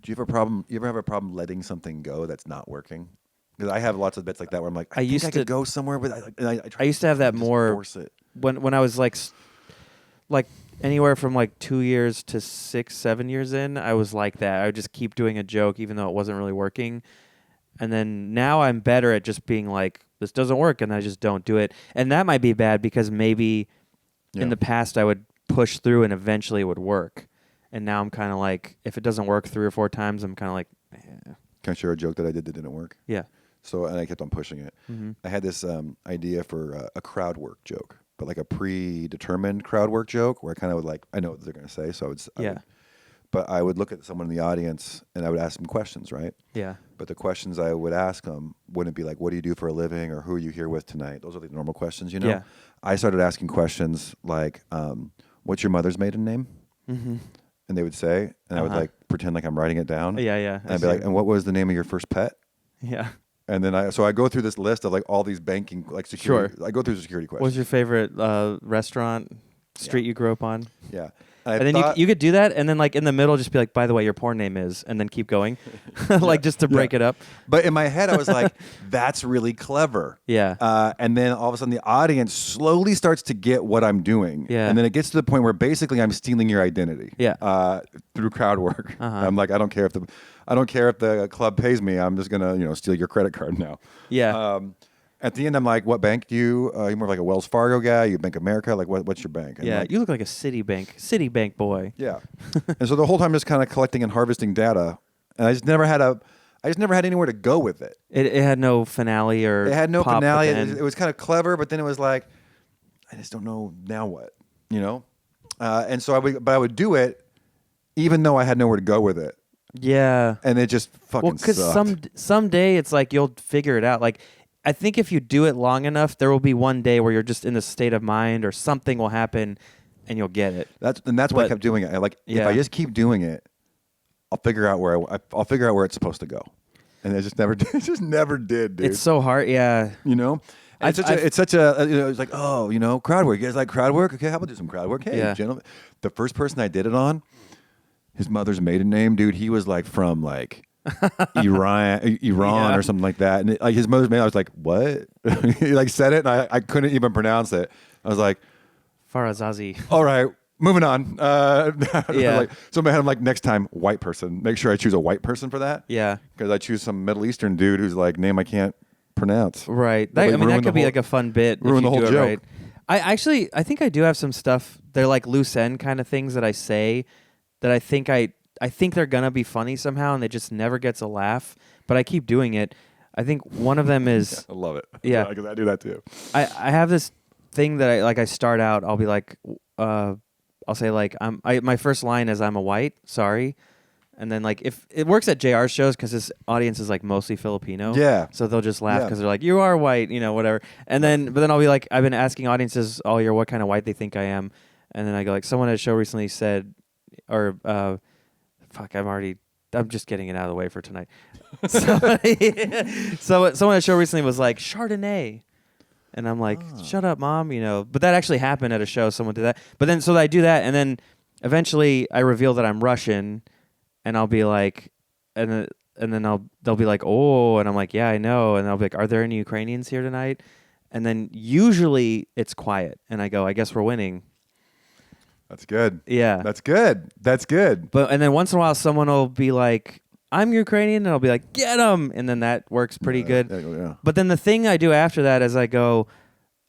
Do you have a problem? You ever have a problem letting something go that's not working? Because I have lots of bits like that where I'm like, I think used I could to- go somewhere, but I try I used to have that just more force it. when I was like anywhere from like 2 years to 6, 7 years in, I was like that. I would just keep doing a joke even though it wasn't really working. And then now I'm better at just being like, this doesn't work, and I just don't do it. And that might be bad because maybe in the past I would push through and eventually it would work. And now I'm kind of like, if it doesn't work 3 or 4 times, I'm kind of like, Can I share a joke that I did that didn't work? yeah. So, and I kept on pushing it. Mm-hmm. I had this idea for a crowd work joke, but like a predetermined crowd work joke where I kind of would like, I know what they're going to say, so I would look at someone in the audience and I would ask them questions, right? Yeah. But the questions I would ask them wouldn't be like, what do you do for a living, or who are you here with tonight? Those are the normal questions, you know? Yeah. I started asking questions like, what's your mother's maiden name? Mm-hmm. And they would say, and I would like pretend like I'm writing it down. Yeah, yeah. And I'd be like, and what was the name of your first pet? yeah. And then I go through this list of like all these banking, like security. Sure. I go through the security questions. What's your favorite restaurant, street you grew up on? Yeah. And then you could do that, and then like in the middle, just be like, by the way, your porn name is, and then keep going, like just to break it up. But in my head, I was like, that's really clever. Yeah. And then all of a sudden, the audience slowly starts to get what I'm doing. Yeah. And then it gets to the point where basically I'm stealing your identity. Yeah. Through crowd work. Uh-huh. I'm like, I don't care if the club pays me. I'm just gonna steal your credit card now. Yeah. At the end, I'm like, what bank do you? You're more like a Wells Fargo guy. You Bank of America. Like, what's your bank? And Yeah. like, You look like a Citibank boy. yeah. And so the whole time, just kind of collecting and harvesting data, and I just never had anywhere to go with it. It had no finale or It had no pop at finale. the end. It was kind of clever, but then it was like, I just don't know now what, And so I would do it, even though I had nowhere to go with it, Yeah. and it just fucking Well, because sucked. someday it's like you'll figure it out. Like, I think if you do it long enough, there will be one day where you're just in a state of mind or something will happen and you'll get it. That's why I but- kept doing it. If Yeah. I just keep doing it, I'll figure out where it's supposed to go, and it just never did. It just never did, dude. It's so hard. Yeah. And it's such a it's like, crowd work. You guys like crowd work? Okay, how about do some crowd work? Hey, Yeah. gentlemen. The first person I did it on, his mother's maiden name, dude, he was like from like Iran Yeah. or something like that. And like his mother's maiden, I was like, what? He like said it, and I couldn't even pronounce it. I was like, Farazazi. all right, moving on. Yeah. So in my head, I'm like, next time, white person. Make sure I choose a white person for that. Yeah. Because I choose some Middle Eastern dude whose like name I can't pronounce. Right. Like, That ruin the could be whole- like a fun bit. ruin if the you whole do it joke. right. I think I do have some stuff. They're like loose end kind of things that I say that I think they're gonna be funny somehow, and it just never gets a laugh. But I keep doing it. I think one of them is I love it. Yeah. Because I do that too. I have this thing that I start out. I'll be like, I'll say like my first line is I'm a white. Sorry. And then like if it works at JR's shows because his audience is like mostly Filipino. Yeah. So they'll just laugh Yeah. because they're like, you are white, whatever. And then but then I'll be like, I've been asking audiences all year what kind of white they think I am. And then I go like, someone at a show recently said, or fuck, I'm already I'm just getting it out of the way for tonight. So someone at a show recently was like, Chardonnay. And I'm like, shut up, Mom, But that actually happened at a show. Someone did that. But then, so I do that, and then eventually I reveal that I'm Russian, and I'll be like, and then they'll be like, oh, and I'm like, yeah, I know. And I'll be like, are there any Ukrainians here tonight? And then usually it's quiet, and I go, I guess we're winning. That's good. Yeah. That's good. That's good. And then once in a while, someone will be like, I'm Ukrainian, and I'll be like, get him. And then that works pretty good. Yeah. But then the thing I do after that is I go,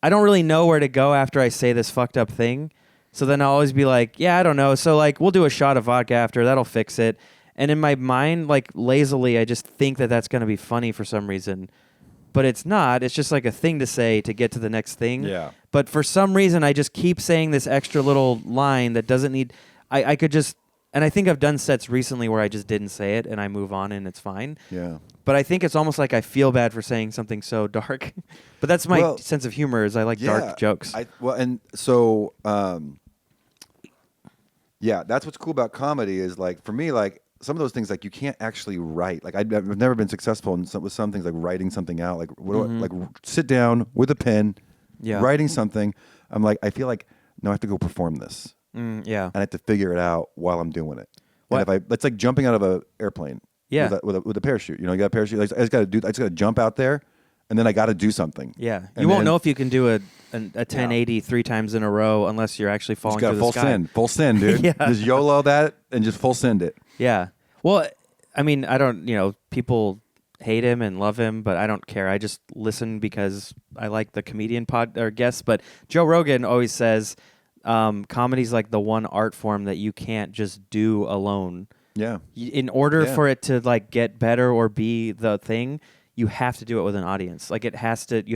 I don't really know where to go after I say this fucked up thing. So then I'll always be like, yeah, I don't know. So like, we'll do a shot of vodka after. That'll fix it. And in my mind, like lazily, I just think that that's going to be funny for some reason. But it's not. It's just like a thing to say to get to the next thing. Yeah. But for some reason, I just keep saying this extra little line that doesn't need. I could just. And I think I've done sets recently where I just didn't say it and I move on and it's fine. Yeah. But I think it's almost like I feel bad for saying something so dark. But that's my sense of humor is I like dark jokes. Yeah, that's what's cool about comedy is like for me like some of those things like you can't actually write. Like I've never been successful with some things like writing something out. Like like sit down with a pen, writing something. I'm like I feel like no, I have to go perform this. Yeah, and I have to figure it out while I'm doing it. What? And it's like jumping out of an airplane. Yeah, with a parachute. You know, you got a parachute. Like, I just got to jump out there, and then I got to do something. Yeah, you won't know if you can do a 1080 3 times in a row unless you're actually falling through the sky. Full send, dude. Yeah. Just YOLO that and just full send it. Yeah. Well, I mean, I don't. People hate him and love him, but I don't care. I just listen because I like the comedian pod or guests. But Joe Rogan always says. Comedy's like the one art form that you can't just do alone. Yeah. In order for it to like get better or be the thing, you have to do it with an audience. Like you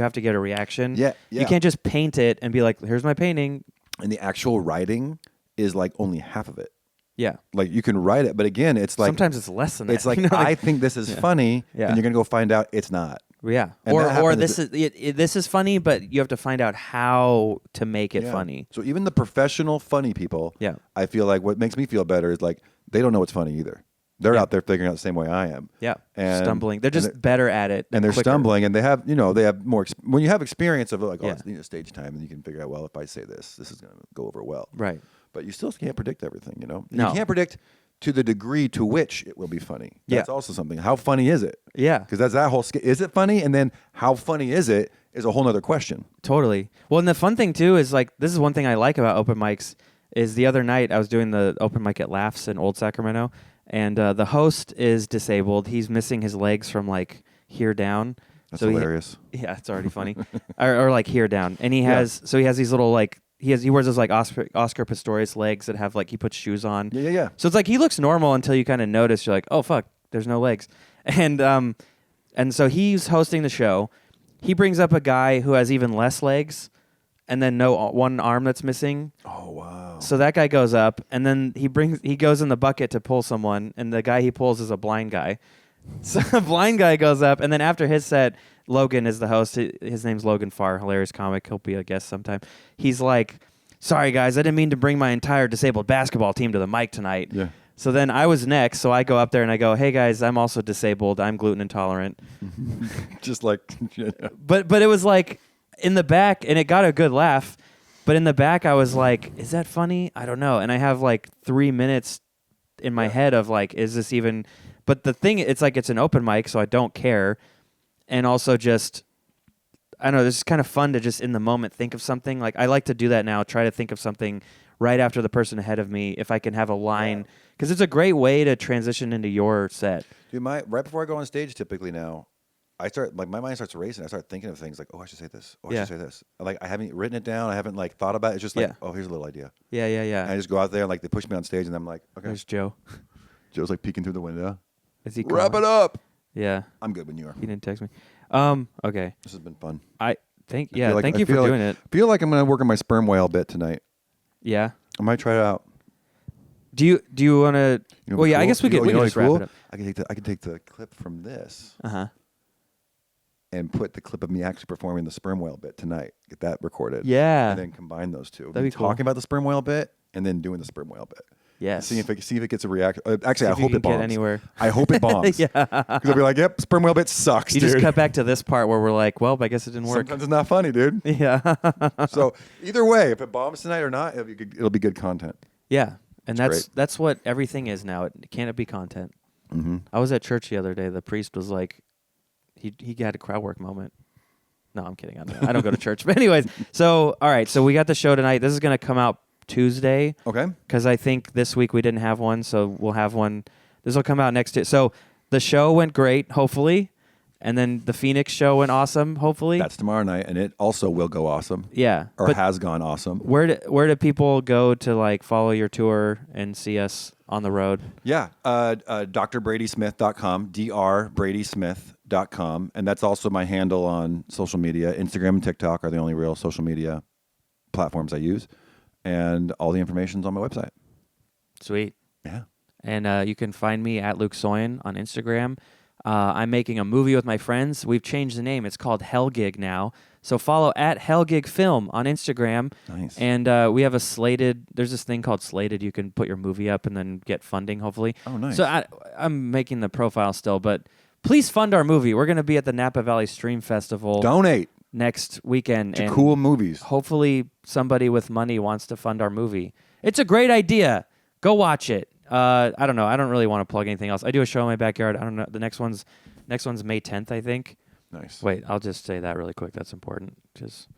have to get a reaction. Yeah. You can't just paint it and be like, here's my painting. And the actual writing is like only half of it. Yeah. Like you can write it, but again, it's like sometimes it's less than that. It's like, I think this is funny, and you're gonna go find out it's not. Yeah. And or this is funny, but you have to find out how to make it funny. So even the professional funny people, I feel like what makes me feel better is like they don't know what's funny either. They're out there figuring out the same way I am. Yeah. And stumbling. They're just better at it. And they're quicker. stumbling, and they have more. When you have experience of like, it's stage time, and you can figure out, well, if I say this is going to go over well. Right. But you still can't predict everything, No. You can't predict to the degree to which it will be funny. That's also something. How funny is it? Yeah. Because that's that whole is it funny? And then how funny is it is a whole other question. Totally. Well, and the fun thing too is like this is one thing I like about open mics is the other night I was doing the open mic at Laughs in Old Sacramento, and the host is disabled. He's missing his legs from like here down. That's hilarious. Yeah, it's already funny. or like here down, and he has these little like. He wears those like Oscar Pistorius legs that have like he puts shoes on. Yeah. So it's like he looks normal until you kind of notice you're like, oh fuck, there's no legs, and so he's hosting the show. He brings up a guy who has even less legs, and then one arm that's missing. Oh wow! So that guy goes up, and then he goes in the bucket to pull someone, and the guy he pulls is a blind guy. So the blind guy goes up, and then after his set. Logan is the host. His name's Logan Farr, hilarious comic. He'll be a guest sometime. He's like, sorry, guys, I didn't mean to bring my entire disabled basketball team to the mic tonight. Yeah. So then I was next, so I go up there and I go, hey, guys, I'm also disabled. I'm gluten intolerant. Just like... But it was like in the back, and it got a good laugh, but in the back I was like, is that funny? I don't know. And I have like 3 minutes in my head of like, is this even... But the thing, it's like it's an open mic, so I don't care. And also just, I don't know, it's kind of fun to just in the moment think of something. Like I like to do that now, try to think of something right after the person ahead of me if I can have a line. Because it's a great way to transition into your set. Dude, right before I go on stage typically now, I start, like my mind starts racing. I start thinking of things like, oh, I should say this. Oh, I should say this. Like I haven't written it down. I haven't like thought about it. It's just like, oh, here's a little idea. Yeah. And I just go out there and like they push me on stage and I'm like, okay. There's Joe. Joe's like peeking through the window. Is he Wrap it up. Yeah. I'm good when you are. He didn't text me. Okay. This has been fun. Thank you for doing it. I feel like I'm going to work on my sperm whale bit tonight. Yeah. I might try it out. Do you want to? Well, yeah. Cool? I guess we could just wrap it up. I can take the clip from this. Uh-huh. And put the clip of me actually performing the sperm whale bit tonight. Get that recorded. Yeah. And then combine those two. That'd be cool. Talking about the sperm whale bit and then doing the sperm whale bit. Yes. See if it gets a reaction. Actually, I if you hope can it bombs. get anywhere. I hope it bombs. Yeah. Because I'll be like, yep, sperm whale bit sucks, You dude. just cut back to this part where we're like, well, I guess it didn't work. Sometimes it's not funny, dude. Yeah. So either way, if it bombs tonight or not, it'll be good content. Yeah. And It's that's what everything is now. Can it be content? Mm-hmm. I was at church the other day. The priest was like, he had a crowd work moment. No, I'm kidding. I don't go to church. But anyways, so all right. So we got the show tonight. This is going to come out Tuesday. Okay. Because I think this week we didn't have one, so we'll have one. This will come out next year. So the show went great, hopefully. And then the Phoenix show went awesome, hopefully. That's tomorrow night, and it also will go awesome. Yeah. Or but has gone awesome. where do people go to like follow your tour and see us on the road? Yeah. drbradysmith.com, drbradysmith.com. And that's also my handle on social media. Instagram and TikTok are the only real social media platforms I use. And all the information's on my website. Sweet. Yeah. And you can find me at Luke Soyan on Instagram. I'm making a movie with my friends. We've changed the name. It's called Hell Gig now. So follow at Hell Gig Film on Instagram. Nice. And we have a Slated. There's this thing called Slated. You can put your movie up and then get funding, hopefully. Oh, nice. So I'm making the profile still, but please fund our movie. We're going to be at the Napa Valley Stream Festival. Donate Next weekend. to cool movies. Hopefully somebody with money wants to fund our movie. It's a great idea. Go watch it. I don't know. I don't really want to plug anything else. I do a show in my backyard. I don't know. The next one's May 10th, I think. Nice. Wait, I'll just say that really quick. That's important. Just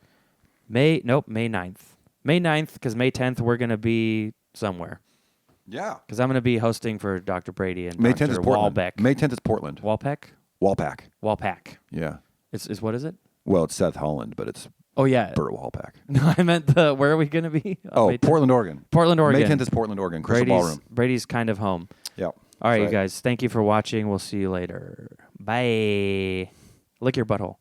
May 9th. May 9th, because May 10th we're going to be somewhere. Yeah. Because I'm going to be hosting for Dr. Brady and May Dr. 10th is Portland. Walbeck. May 10th is Portland. Walpeck? Walpack. Yeah. Is what is it? Well, it's Seth Holland, but it's Oh, yeah. Burt Walpack. No, I meant where are we going to be? Oh, May 10th. Portland, Oregon. Portland, Oregon. May 10th is Portland, Oregon. Crystal Ballroom. Brady's kind of home. Yeah. All right, That's you guys. Thank you for watching. We'll see you later. Bye. Lick your butthole.